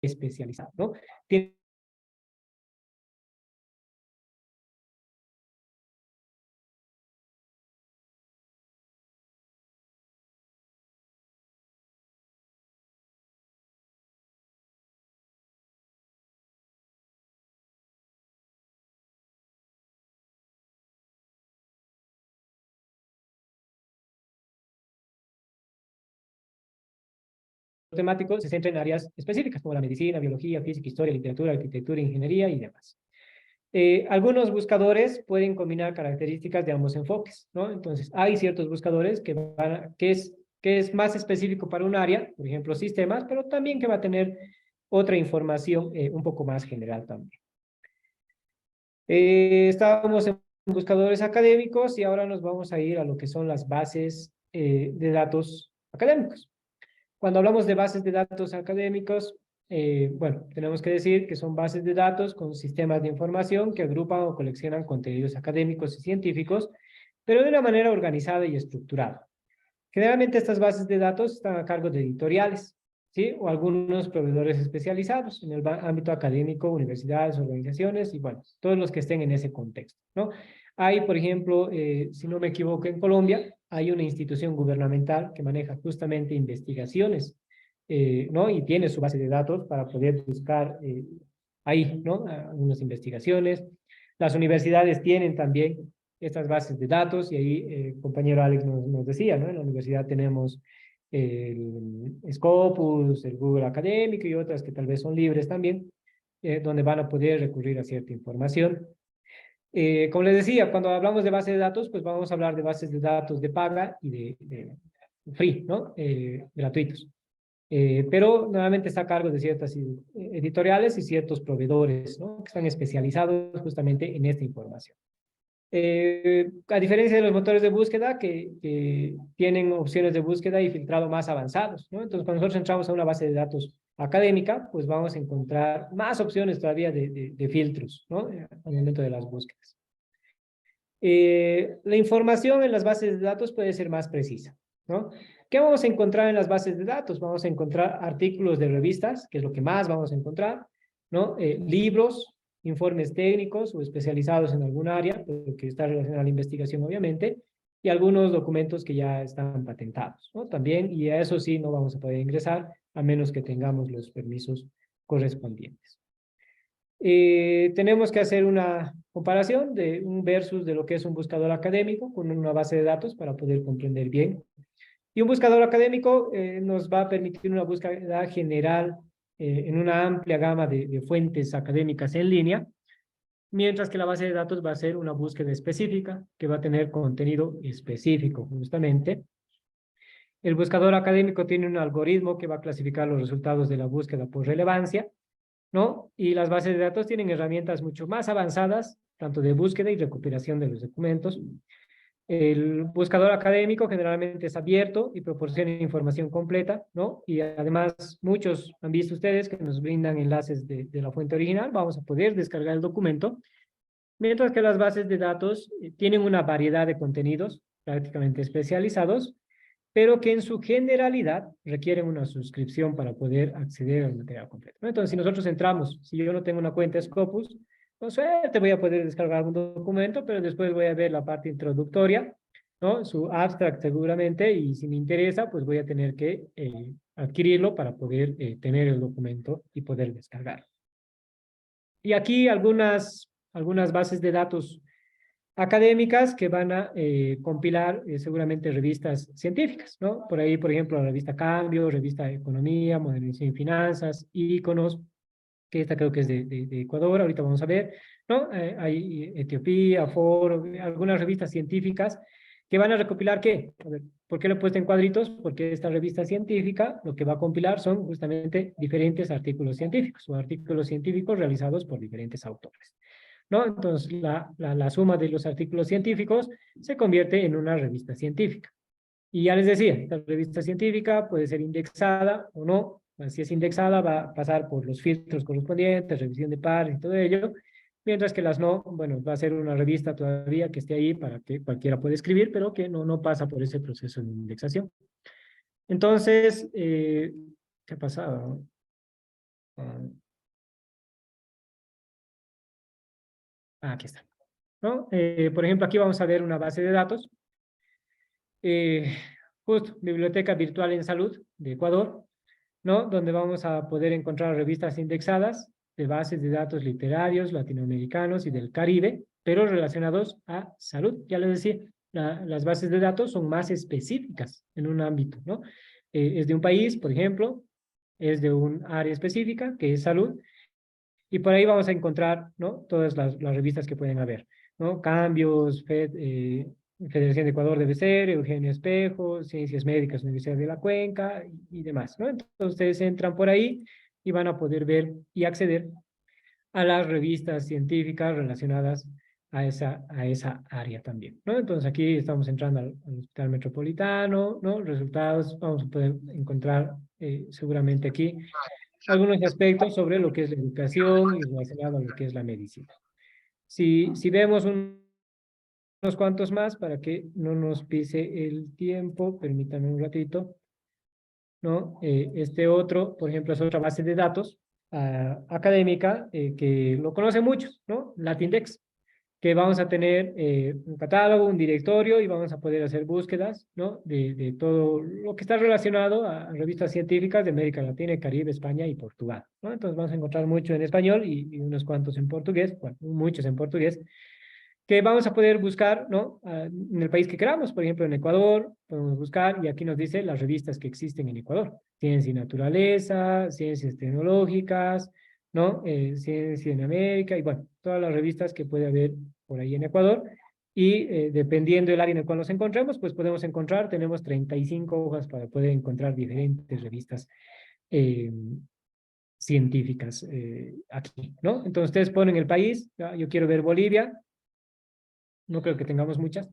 Speaker 2: especializado, ¿no? Tiene temático se centra en áreas específicas como la medicina, biología, física, historia, literatura, arquitectura, ingeniería y demás. Algunos buscadores pueden combinar características de ambos enfoques, ¿no? Entonces, hay ciertos buscadores que es más específico para un área, por ejemplo, sistemas, pero también que va a tener otra información un poco más general también. Estábamos en buscadores académicos y ahora nos vamos a ir a lo que son las bases de datos académicos. Cuando hablamos de bases de datos académicos, bueno, tenemos que decir que son bases de datos con sistemas de información que agrupan o coleccionan contenidos académicos y científicos, pero de una manera organizada y estructurada. Generalmente estas bases de datos están a cargo de editoriales, ¿sí? O algunos proveedores especializados en el ámbito académico, universidades, organizaciones y, bueno, todos los que estén en ese contexto, ¿no? Hay, por ejemplo, si no me equivoco, en Colombia hay una institución gubernamental que maneja justamente investigaciones, ¿no? Y tiene su base de datos para poder buscar ahí, ¿no? Algunas investigaciones. Las universidades tienen también estas bases de datos y ahí el compañero Alex nos decía, ¿no? En la universidad tenemos el Scopus, el Google Académico y otras que tal vez son libres también, donde van a poder recurrir a cierta información. Como les decía, cuando hablamos de base de datos, pues vamos a hablar de bases de datos de paga y de free, ¿no? Gratuitos. Pero nuevamente está a cargo de ciertas editoriales y ciertos proveedores, ¿no? Que están especializados justamente en esta información. A diferencia de los motores de búsqueda que tienen opciones de búsqueda y filtrado más avanzados, ¿no? Entonces, cuando nosotros entramos a una base de datos académica, pues vamos a encontrar más opciones todavía de filtros, ¿no? Al momento de las búsquedas. La información en las bases de datos puede ser más precisa, ¿no? ¿Qué vamos a encontrar en las bases de datos? Vamos a encontrar artículos de revistas, que es lo que más vamos a encontrar, ¿no? Libros, informes técnicos o especializados en algún área, que está relacionado a la investigación, obviamente, y algunos documentos que ya están patentados, ¿no? También, y a eso sí no vamos a poder ingresar, a menos que tengamos los permisos correspondientes. Tenemos que hacer una comparación de un versus de lo que es un buscador académico con una base de datos para poder comprender bien. Y un buscador académico nos va a permitir una búsqueda general en una amplia gama de fuentes académicas en línea, mientras que la base de datos va a ser una búsqueda específica que va a tener contenido específico, justamente. El buscador académico tiene un algoritmo que va a clasificar los resultados de la búsqueda por relevancia, ¿no? Y las bases de datos tienen herramientas mucho más avanzadas, tanto de búsqueda y recuperación de los documentos. El buscador académico generalmente es abierto y proporciona información completa, ¿no? Y además muchos han visto ustedes que nos brindan enlaces de la fuente original, vamos a poder descargar el documento, mientras que las bases de datos tienen una variedad de contenidos prácticamente especializados, pero que en su generalidad requieren una suscripción para poder acceder al material completo, ¿no? Entonces, si nosotros entramos, si yo no tengo una cuenta Scopus, con suerte voy a poder descargar un documento, pero después voy a ver la parte introductoria, ¿no? Su abstract seguramente, y si me interesa, pues voy a tener que adquirirlo para poder tener el documento y poder descargarlo. Y aquí algunas bases de datos académicas que van a compilar seguramente revistas científicas, ¿no? Por ahí, por ejemplo, la revista Cambio, revista Economía, Modernización y Finanzas, Íconos, que esta creo que es de Ecuador, ahorita vamos a ver, ¿no? Hay Etiopía, Foro, algunas revistas científicas que van a recopilar, ¿qué? A ver, ¿por qué lo he puesto en cuadritos? Porque esta revista científica lo que va a compilar son justamente diferentes artículos científicos o artículos científicos realizados por diferentes autores, ¿no? Entonces, la suma de los artículos científicos se convierte en una revista científica. Y ya les decía, esta revista científica puede ser indexada o no. Si es indexada, va a pasar por los filtros correspondientes, revisión de pares y todo ello, mientras que las no, bueno, va a ser una revista todavía que esté ahí para que cualquiera pueda escribir, pero que no pasa por ese proceso de indexación. Entonces, ¿qué ha pasado? Aquí está, ¿no? Por ejemplo, aquí vamos a ver una base de datos. Justo, Biblioteca Virtual en Salud de Ecuador, ¿no? Donde vamos a poder encontrar revistas indexadas de bases de datos literarios, latinoamericanos y del Caribe, pero relacionados a salud. Ya les decía, las bases de datos son más específicas en un ámbito, ¿no? Es de un país, por ejemplo, es de un área específica, que es salud, y por ahí vamos a encontrar, ¿no? Todas las revistas que pueden haber, ¿no? Cambios, Federación de Ecuador debe ser, Eugenio Espejo, Ciencias Médicas, Universidad de la Cuenca y demás, ¿no? Entonces ustedes entran por ahí y van a poder ver y acceder a las revistas científicas relacionadas a esa área también, ¿no? Entonces aquí estamos entrando al Hospital Metropolitano, ¿no? Resultados, vamos a poder encontrar seguramente aquí algunos aspectos sobre lo que es la educación y relacionado a lo que es la medicina. Si vemos unos cuantos más para que no nos pise el tiempo, permítanme un ratito, ¿no? Este otro, por ejemplo, es otra base de datos académica que lo conocen muchos, ¿no? Latindex, que vamos a tener un catálogo, un directorio y vamos a poder hacer búsquedas, ¿no? De todo lo que está relacionado a revistas científicas de América Latina, Caribe, España y Portugal, ¿no? Entonces vamos a encontrar mucho en español y unos cuantos en portugués, bueno, muchos en portugués, que vamos a poder buscar, ¿no? En el país que queramos, por ejemplo, en Ecuador, podemos buscar y aquí nos dice las revistas que existen en Ecuador. Ciencia y Naturaleza, Ciencias Tecnológicas, ¿no? Ciencia en América y bueno, todas las revistas que puede haber por ahí en Ecuador. Y dependiendo del área en el cual nos encontremos, pues podemos encontrar, tenemos 35 hojas para poder encontrar diferentes revistas científicas aquí, ¿no? Entonces ustedes ponen el país, ¿ya? Yo quiero ver Bolivia, no creo que tengamos muchas,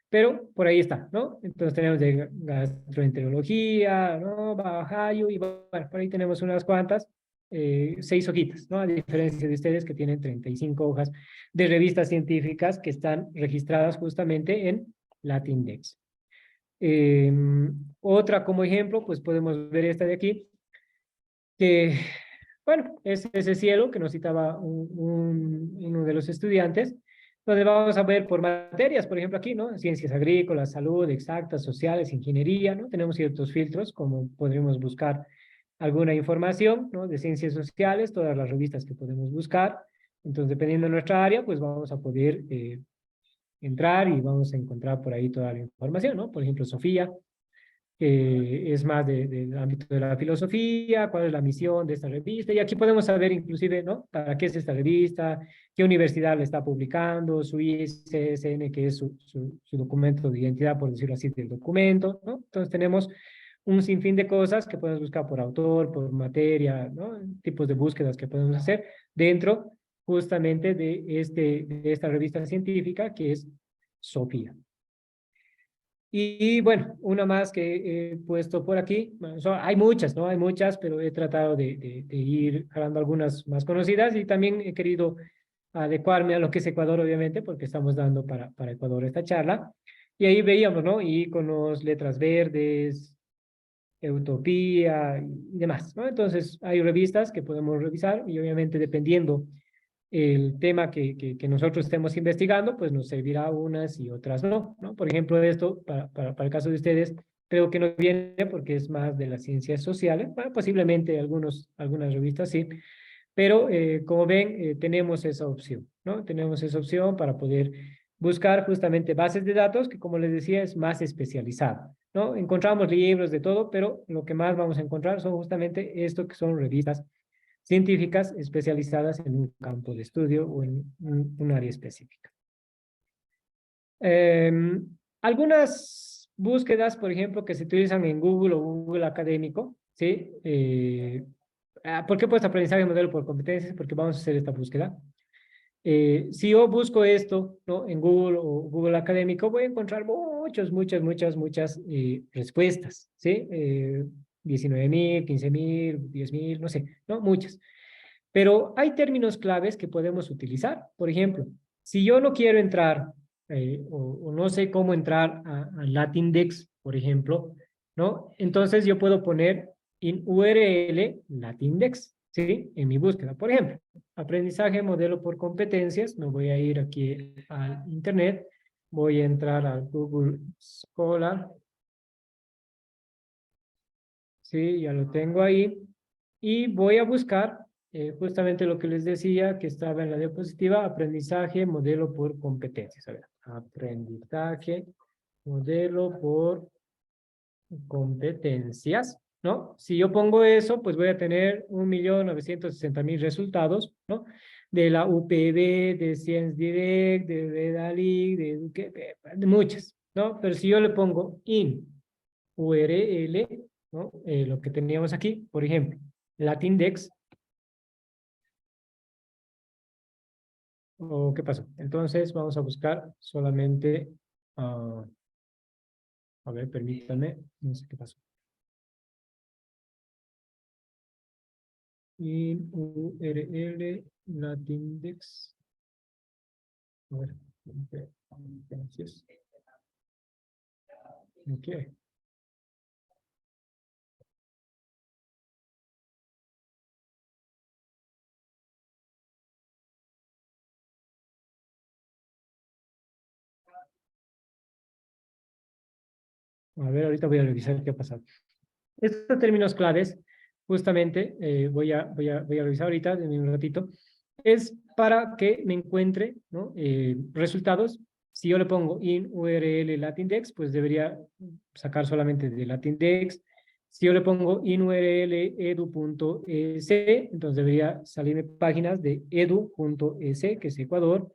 Speaker 2: pero por ahí está, ¿no? Entonces tenemos de gastroenterología, ¿no? Bajayo, y bueno, por ahí tenemos unas cuantas, 6 hojitas, ¿no? A diferencia de ustedes que tienen 35 hojas de revistas científicas que están registradas justamente en Latindex. Otra como ejemplo, pues podemos ver esta de aquí, que, bueno, es ese cielo que nos citaba uno de los estudiantes, donde vamos a ver por materias, por ejemplo aquí, ¿no? Ciencias agrícolas, salud, exactas, sociales, ingeniería, ¿no? Tenemos ciertos filtros, como podremos buscar alguna información, ¿no? De ciencias sociales, todas las revistas que podemos buscar. Entonces, dependiendo de nuestra área, pues vamos a poder entrar y vamos a encontrar por ahí toda la información, ¿no? Por ejemplo, Sofía, que es más del ámbito de la filosofía, cuál es la misión de esta revista, y aquí podemos saber inclusive, ¿no? ¿Para qué es esta revista? ¿Qué universidad la está publicando? Su ISSN, que es su documento de identidad, por decirlo así, del documento, ¿no? Entonces tenemos un sinfín de cosas que podemos buscar por autor, por materia, ¿no? Tipos de búsquedas que podemos hacer dentro justamente de esta revista científica que es Sofía. Y bueno, una más que he puesto por aquí, bueno, hay muchas, ¿no? Hay muchas, pero he tratado de ir jalando algunas más conocidas y también he querido adecuarme a lo que es Ecuador, obviamente, porque estamos dando para Ecuador esta charla. Y ahí veíamos, ¿no? Iconos, letras verdes, Utopía y demás, ¿no? Entonces, hay revistas que podemos revisar y obviamente dependiendo el tema que nosotros estemos investigando, pues nos servirá unas y otras no, ¿no? Por ejemplo, esto, para el caso de ustedes, creo que no viene porque es más de las ciencias sociales, bueno, posiblemente algunas revistas sí, pero como ven, tenemos esa opción, ¿no? Tenemos esa opción para poder buscar justamente bases de datos que, como les decía, es más especializada, ¿no? Encontramos libros de todo, pero lo que más vamos a encontrar son justamente esto que son revistas científicas especializadas en un campo de estudio o en un área específica. Algunas búsquedas, por ejemplo, que se utilizan en Google o Google Académico, ¿sí? ¿Por qué he puesto aprendizaje modelo por competencias? Porque vamos a hacer esta búsqueda. Si yo busco esto, ¿no? En Google o Google Académico, voy a encontrar muchas respuestas, ¿sí? 19.000, 15.000, 10.000, no sé, ¿no? Muchas. Pero hay términos claves que podemos utilizar. Por ejemplo, si yo no quiero entrar o no sé cómo entrar a Latindex, por ejemplo, ¿no? Entonces yo puedo poner en URL Latindex, ¿sí? En mi búsqueda. Por ejemplo, aprendizaje modelo por competencias. Me voy a ir aquí al internet. Voy a entrar a Google Scholar. Sí, ya lo tengo ahí. Y voy a buscar justamente lo que les decía que estaba en la diapositiva, aprendizaje modelo por competencias. A ver, aprendizaje modelo por competencias, ¿no? Si yo pongo eso, pues voy a tener 1.960.000 resultados, ¿no? De la UPB, de Science Direct, de Redalic, de muchas, ¿no? Pero si yo le pongo in URL, ¿no? Lo que teníamos aquí, por ejemplo, Latindex. ¿O qué pasó? Entonces vamos a buscar solamente, a ver, permítanme, no sé qué pasó. In URL Latindex. A ver, gracias. Ok. A ver, ahorita voy a revisar qué ha pasado. Estos términos claves, justamente, voy a revisar ahorita en un ratito, es para que me encuentre, ¿no? Resultados. Si yo le pongo in URL Latindex, pues debería sacar solamente de Latindex. Si yo le pongo in URL edu.es, entonces debería salirme páginas de edu.es, que es Ecuador.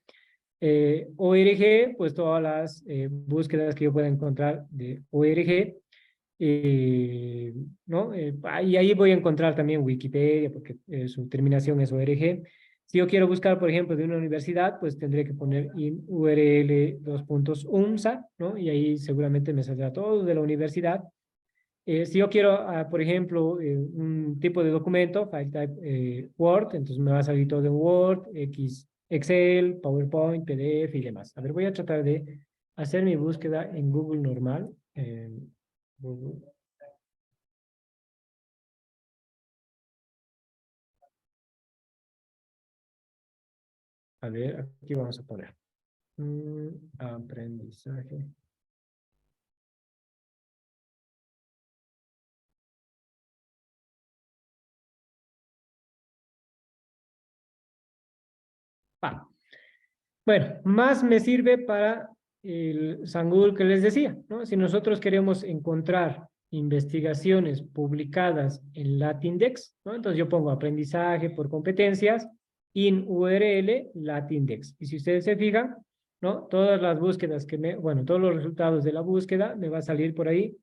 Speaker 2: ORG, pues todas las búsquedas que yo pueda encontrar de ORG. ¿No? Y ahí voy a encontrar también Wikipedia, porque su terminación es ORG. Si yo quiero buscar, por ejemplo, de una universidad, pues tendré que poner in URL UMSA, ¿no? Y ahí seguramente me saldrá todo de la universidad. Si yo quiero, por ejemplo, un tipo de documento, file type Word, entonces me va a salir todo en Word, Excel, PowerPoint, PDF y demás. A ver, voy a tratar de hacer mi búsqueda en Google normal. Google. A ver, aquí vamos a poner. Aprendizaje. Ah. Bueno, más me sirve para el San Google que les decía, ¿no? Si nosotros queremos encontrar investigaciones publicadas en Latindex, ¿no? Entonces yo pongo aprendizaje por competencias, in URL Latindex. Y si ustedes se fijan, ¿no? Todas las búsquedas bueno, todos los resultados de la búsqueda me va a salir por ahí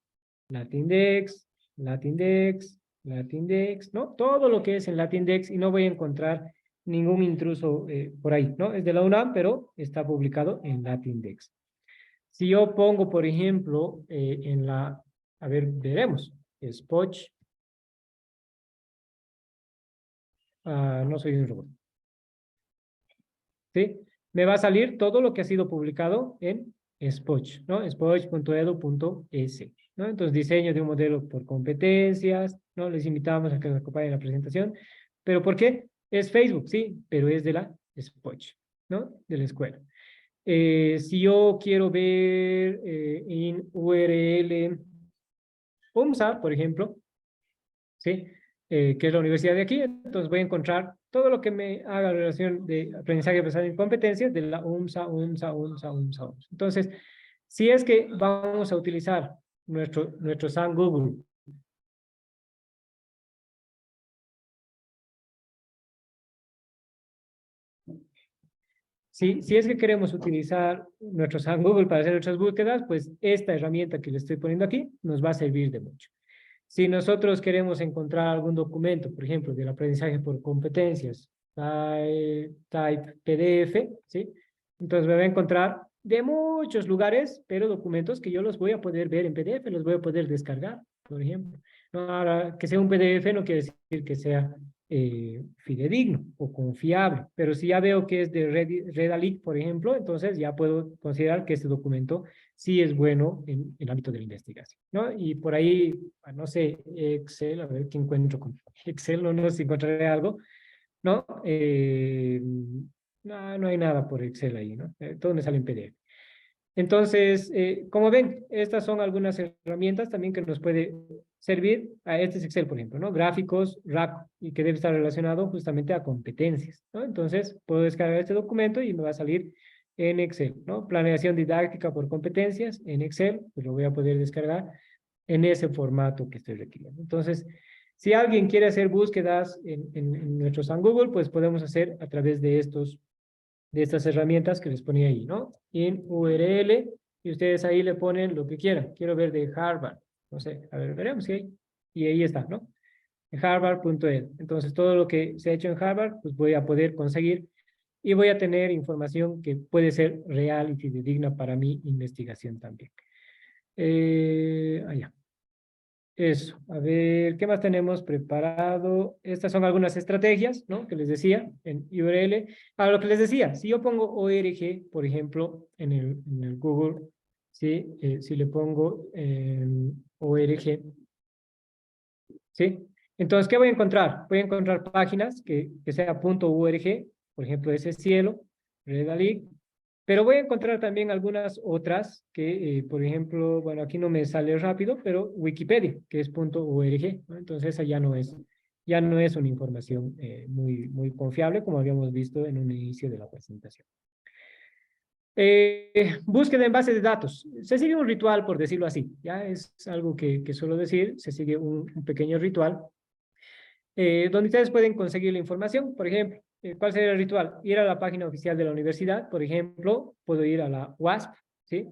Speaker 2: Latindex, Latindex, Latindex, ¿no? Todo lo que es en Latindex y no voy a encontrar ningún intruso por ahí, ¿no? Es de la UNAM, pero está publicado en Latindex. Si yo pongo, por ejemplo, en la, a ver, veremos, Spoch, no soy un robot, ¿sí? Me va a salir todo lo que ha sido publicado en Spoch, ¿no? Spoch.edu.es, ¿no? Entonces, diseño de un modelo por competencias, ¿no? Les invitamos a que nos acompañen en la presentación. ¿Pero por qué? Es Facebook, sí, pero es de la Spoch, ¿no? De la escuela. Si yo quiero ver en URL UMSA, por ejemplo, ¿sí? Que es la universidad de aquí, entonces voy a encontrar todo lo que me haga relación de aprendizaje basado en competencias de la UMSA. Entonces, si es que vamos a utilizar nuestro San Google, si es que queremos utilizar nuestro San Google para hacer nuestras búsquedas, pues esta herramienta que le estoy poniendo aquí nos va a servir de mucho. Si nosotros queremos encontrar algún documento, por ejemplo, del aprendizaje por competencias, type PDF, ¿sí? Entonces me voy a encontrar de muchos lugares, pero documentos que yo los voy a poder ver en PDF, los voy a poder descargar, por ejemplo. No, ahora, que sea un PDF no quiere decir que sea fidedigno o confiable, pero si ya veo que es de Redalyc, por ejemplo, entonces ya puedo considerar que este documento sí es bueno en el ámbito de la investigación, ¿no? Y por ahí, no sé, Excel, a ver qué encuentro con Excel, no sé si encontraré algo, ¿no? No hay nada por Excel ahí, ¿no? Todo me sale en PDF. Entonces, como ven, estas son algunas herramientas también que nos puede servir. Este es Excel, por ejemplo, ¿no? Gráficos, RAC, y que debe estar relacionado justamente a competencias, ¿no? Entonces, puedo descargar este documento y me va a salir en Excel, ¿no? Planeación didáctica por competencias en Excel, pues lo voy a poder descargar en ese formato que estoy requiriendo. Entonces, si alguien quiere hacer búsquedas en nuestro San Google, pues podemos hacer a través de estas herramientas que les ponía ahí, ¿no? En URL, y ustedes ahí le ponen lo que quieran. Quiero ver de Harvard, no sé, a ver, veremos si hay. Y ahí está, ¿no? en harvard.edu. Entonces, todo lo que se ha hecho en Harvard, pues voy a poder conseguir y voy a tener información que puede ser real y fidedigna para mi investigación también. Allá. Eso, a ver, ¿qué más tenemos preparado? Estas son algunas estrategias, ¿no? Que les decía en URL. A lo que les decía, si yo pongo ORG, por ejemplo, en el Google, ¿sí? Si le pongo ORG, ¿sí? Entonces, ¿qué voy a encontrar? Voy a encontrar páginas que sea .org, por ejemplo, ese cielo, Redalic, pero voy a encontrar también algunas otras que, por ejemplo, bueno, aquí no me sale rápido, pero Wikipedia, que es .org, ¿no? Entonces esa ya no es una información muy confiable, como habíamos visto en un inicio de la presentación. Búsqueda en base de datos. Se sigue un ritual, por decirlo así. Ya es algo que suelo decir, se sigue un pequeño ritual, donde ustedes pueden conseguir la información. Por ejemplo, ¿cuál sería el ritual? Ir a la página oficial de la universidad, por ejemplo, puedo ir a la UASP, ¿sí?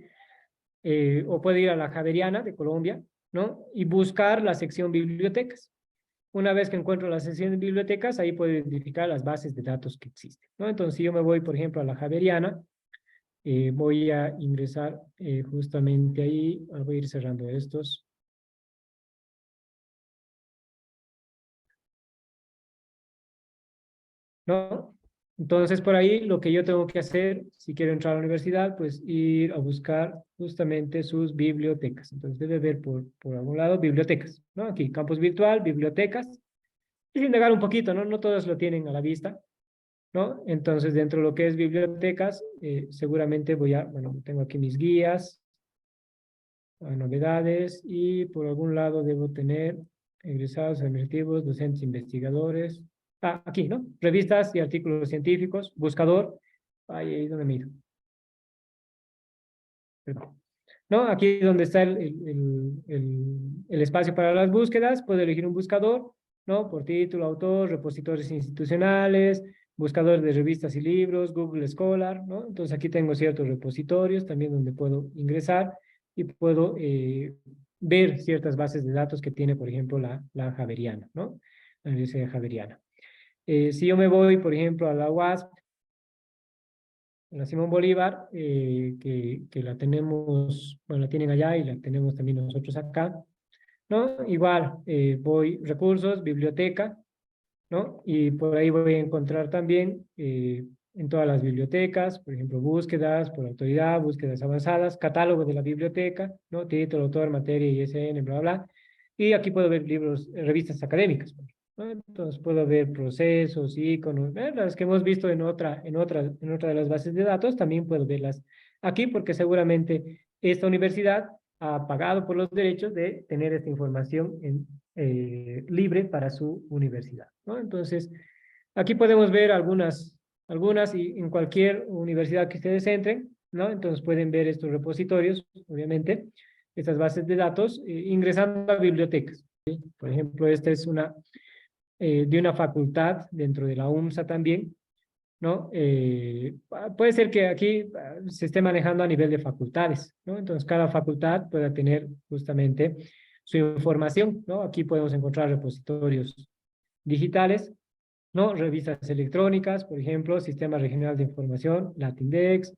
Speaker 2: O puedo ir a la Javeriana de Colombia, ¿no? Y buscar la sección bibliotecas. Una vez que encuentro la sección de bibliotecas, ahí puedo identificar las bases de datos que existen, ¿no? Entonces, si yo me voy, por ejemplo, a la Javeriana, voy a ingresar justamente ahí, voy a ir cerrando estos. ¿No? Entonces, por ahí lo que yo tengo que hacer, si quiero entrar a la universidad, pues ir a buscar justamente sus bibliotecas. Entonces, debe ver por algún lado bibliotecas, ¿no? Aquí, campus virtual, bibliotecas. Y indagar un poquito, ¿no? No todos lo tienen a la vista, ¿no? Entonces, dentro de lo que es bibliotecas, seguramente bueno, tengo aquí mis guías, novedades, y por algún lado debo tener egresados, administrativos, docentes, investigadores. Aquí, ¿no? Revistas y artículos científicos, buscador. Ahí donde me he ido. Perdón. ¿No? Aquí donde está el espacio para las búsquedas, puedo elegir un buscador, ¿no? Por título, autor, repositorios institucionales, buscador de revistas y libros, Google Scholar, ¿no? Entonces aquí tengo ciertos repositorios también donde puedo ingresar y puedo ver ciertas bases de datos que tiene, por ejemplo, la Javeriana, ¿no? La Universidad Javeriana. Si yo me voy, por ejemplo, a la UASP, a la Simón Bolívar, que la tenemos, bueno, la tienen allá y la tenemos también nosotros acá, ¿no? Igual, voy recursos, biblioteca, ¿no? Y por ahí voy a encontrar también en todas las bibliotecas, por ejemplo, búsquedas por autoridad, búsquedas avanzadas, catálogo de la biblioteca, ¿no? Título, autor, materia, ISN, bla, bla. Y aquí puedo ver libros, revistas académicas, ¿no? Entonces puedo ver procesos, iconos, las que hemos visto en otra de las bases de datos, también puedo verlas aquí porque seguramente esta universidad ha pagado por los derechos de tener esta información libre para su universidad, ¿no? Entonces, aquí podemos ver algunas y en cualquier universidad que ustedes entren, ¿no? Entonces pueden ver estos repositorios, obviamente, estas bases de datos, ingresando a bibliotecas, ¿sí? Por ejemplo, esta es de una facultad dentro de la UMSA también, ¿no? Puede ser que aquí se esté manejando a nivel de facultades, ¿no? Entonces, cada facultad pueda tener justamente su información, ¿no? Aquí podemos encontrar repositorios digitales, ¿no? Revistas electrónicas, por ejemplo, Sistema Regional de Información, Latindex,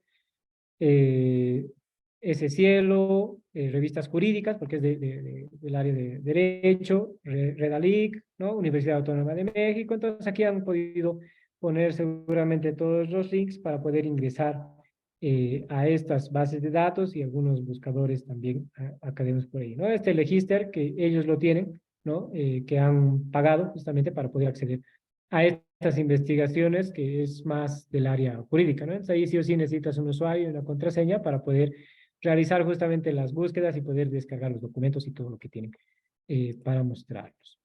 Speaker 2: ese cielo, revistas jurídicas, porque es del área de Derecho, Redalic, ¿no? Universidad Autónoma de México. Entonces aquí han podido poner seguramente todos los links para poder ingresar a estas bases de datos y algunos buscadores también académicos por ahí, ¿no? Este Legister, que ellos lo tienen, ¿no? Que han pagado justamente para poder acceder a estas investigaciones, que es más del área jurídica, ¿no? Entonces ahí sí o sí necesitas un usuario y una contraseña para poder realizar justamente las búsquedas y poder descargar los documentos y todo lo que tienen para mostrarlos.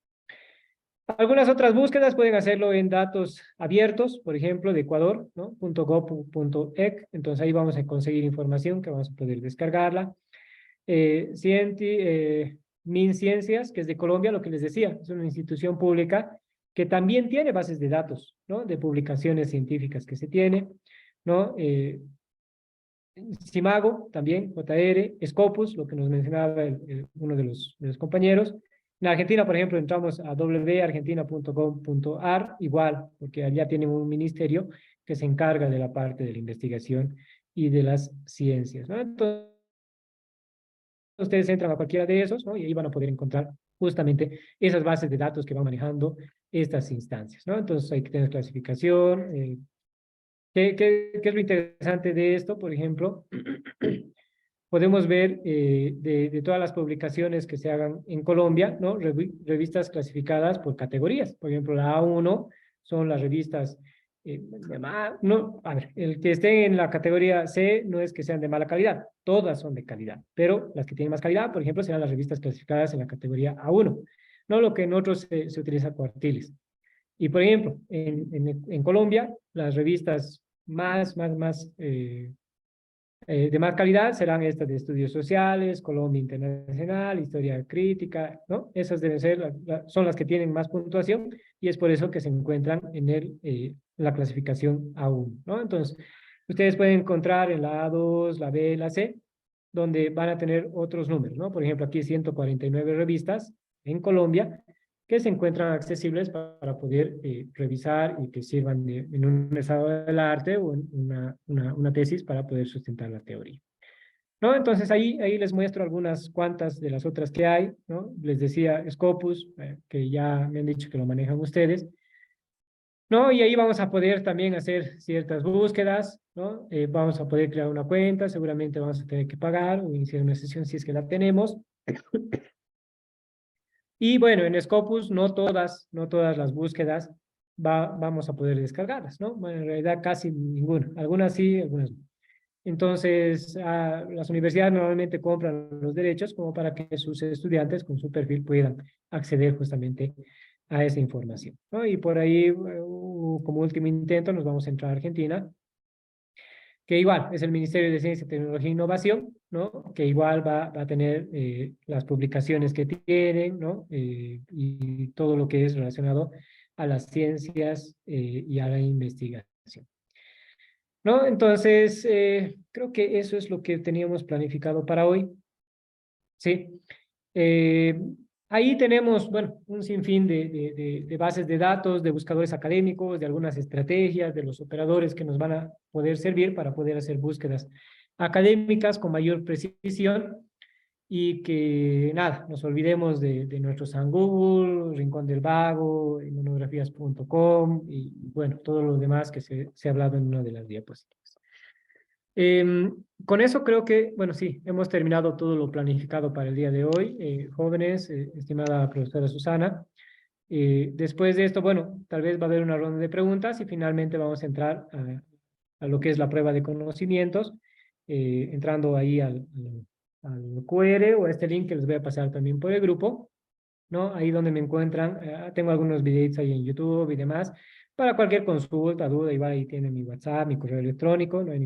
Speaker 2: Algunas otras búsquedas pueden hacerlo en datos abiertos, por ejemplo, de Ecuador, ¿no? .gov.ec, entonces ahí vamos a conseguir información que vamos a poder descargarla. MinCiencias, que es de Colombia, lo que les decía, es una institución pública que también tiene bases de datos, ¿no? De publicaciones científicas que se tiene, ¿no? Simago, también, JR, Scopus, lo que nos mencionaba uno de los compañeros, En Argentina, por ejemplo, entramos a wargentina.com.ar, igual, porque allá tienen un ministerio que se encarga de la parte de la investigación y de las ciencias, ¿no? Entonces, ustedes entran a cualquiera de esos, ¿no? Y ahí van a poder encontrar justamente esas bases de datos que van manejando estas instancias, ¿no? Entonces, hay que tener clasificación. ¿Qué es lo interesante de esto? Por ejemplo, podemos ver de todas las publicaciones que se hagan en Colombia, ¿no? Revistas clasificadas por categorías. Por ejemplo, la A1 son las revistas, no, a ver, el que esté en la categoría C no es que sean de mala calidad, todas son de calidad, pero las que tienen más calidad, por ejemplo, serán las revistas clasificadas en la categoría A1, no lo que en otros se utiliza cuartiles. Y, por ejemplo, en Colombia, las revistas de más calidad serán estas de estudios sociales, Colombia Internacional, Historia Crítica, ¿no? Esas deben ser, son las que tienen más puntuación y es por eso que se encuentran en la clasificación A1, ¿no? Entonces, ustedes pueden encontrar en la A2, la B, la C, donde van a tener otros números, ¿no? Por ejemplo, aquí 149 revistas en Colombia que se encuentran accesibles para poder revisar y que sirvan en un estado del arte o en una tesis para poder sustentar la teoría. ¿No? Entonces ahí les muestro algunas cuantas de las otras que hay, ¿no? Les decía Scopus, que ya me han dicho que lo manejan ustedes, ¿no? Y ahí vamos a poder también hacer ciertas búsquedas, ¿no? Vamos a poder crear una cuenta, seguramente vamos a tener que pagar o iniciar una sesión si es que la tenemos. Y bueno, en Scopus no todas las búsquedas vamos a poder descargarlas, ¿no? Bueno, en realidad casi ninguna. Algunas sí, algunas no. Entonces, las universidades normalmente compran los derechos como para que sus estudiantes con su perfil puedan acceder justamente a esa información, ¿no? Y por ahí, como último intento, nos vamos a entrar a Argentina, que igual es el Ministerio de Ciencia, Tecnología e Innovación, ¿no? Que igual va a tener las publicaciones que tienen, ¿no? Y todo lo que es relacionado a las ciencias y a la investigación, ¿no? Entonces, creo que eso es lo que teníamos planificado para hoy, ¿sí? Eh, Ahí tenemos, bueno, un sinfín de bases de datos, de buscadores académicos, de algunas estrategias, de los operadores que nos van a poder servir para poder hacer búsquedas académicas con mayor precisión y que, nada, nos olvidemos de nuestro San Google, Rincón del Vago, monografías.com y, bueno, todo lo demás que se ha hablado en una de las diapositivas. Con eso creo que, bueno, sí, hemos terminado todo lo planificado para el día de hoy. Jóvenes, estimada profesora Susana, después de esto, bueno, tal vez va a haber una ronda de preguntas y finalmente vamos a entrar a lo que es la prueba de conocimientos, entrando ahí al QR o a este link que les voy a pasar también por el grupo, ¿no? Ahí donde me encuentran, tengo algunos videitos ahí en YouTube y demás. Para cualquier consulta, duda, igual ahí tienen mi WhatsApp, mi correo electrónico, no hay ningún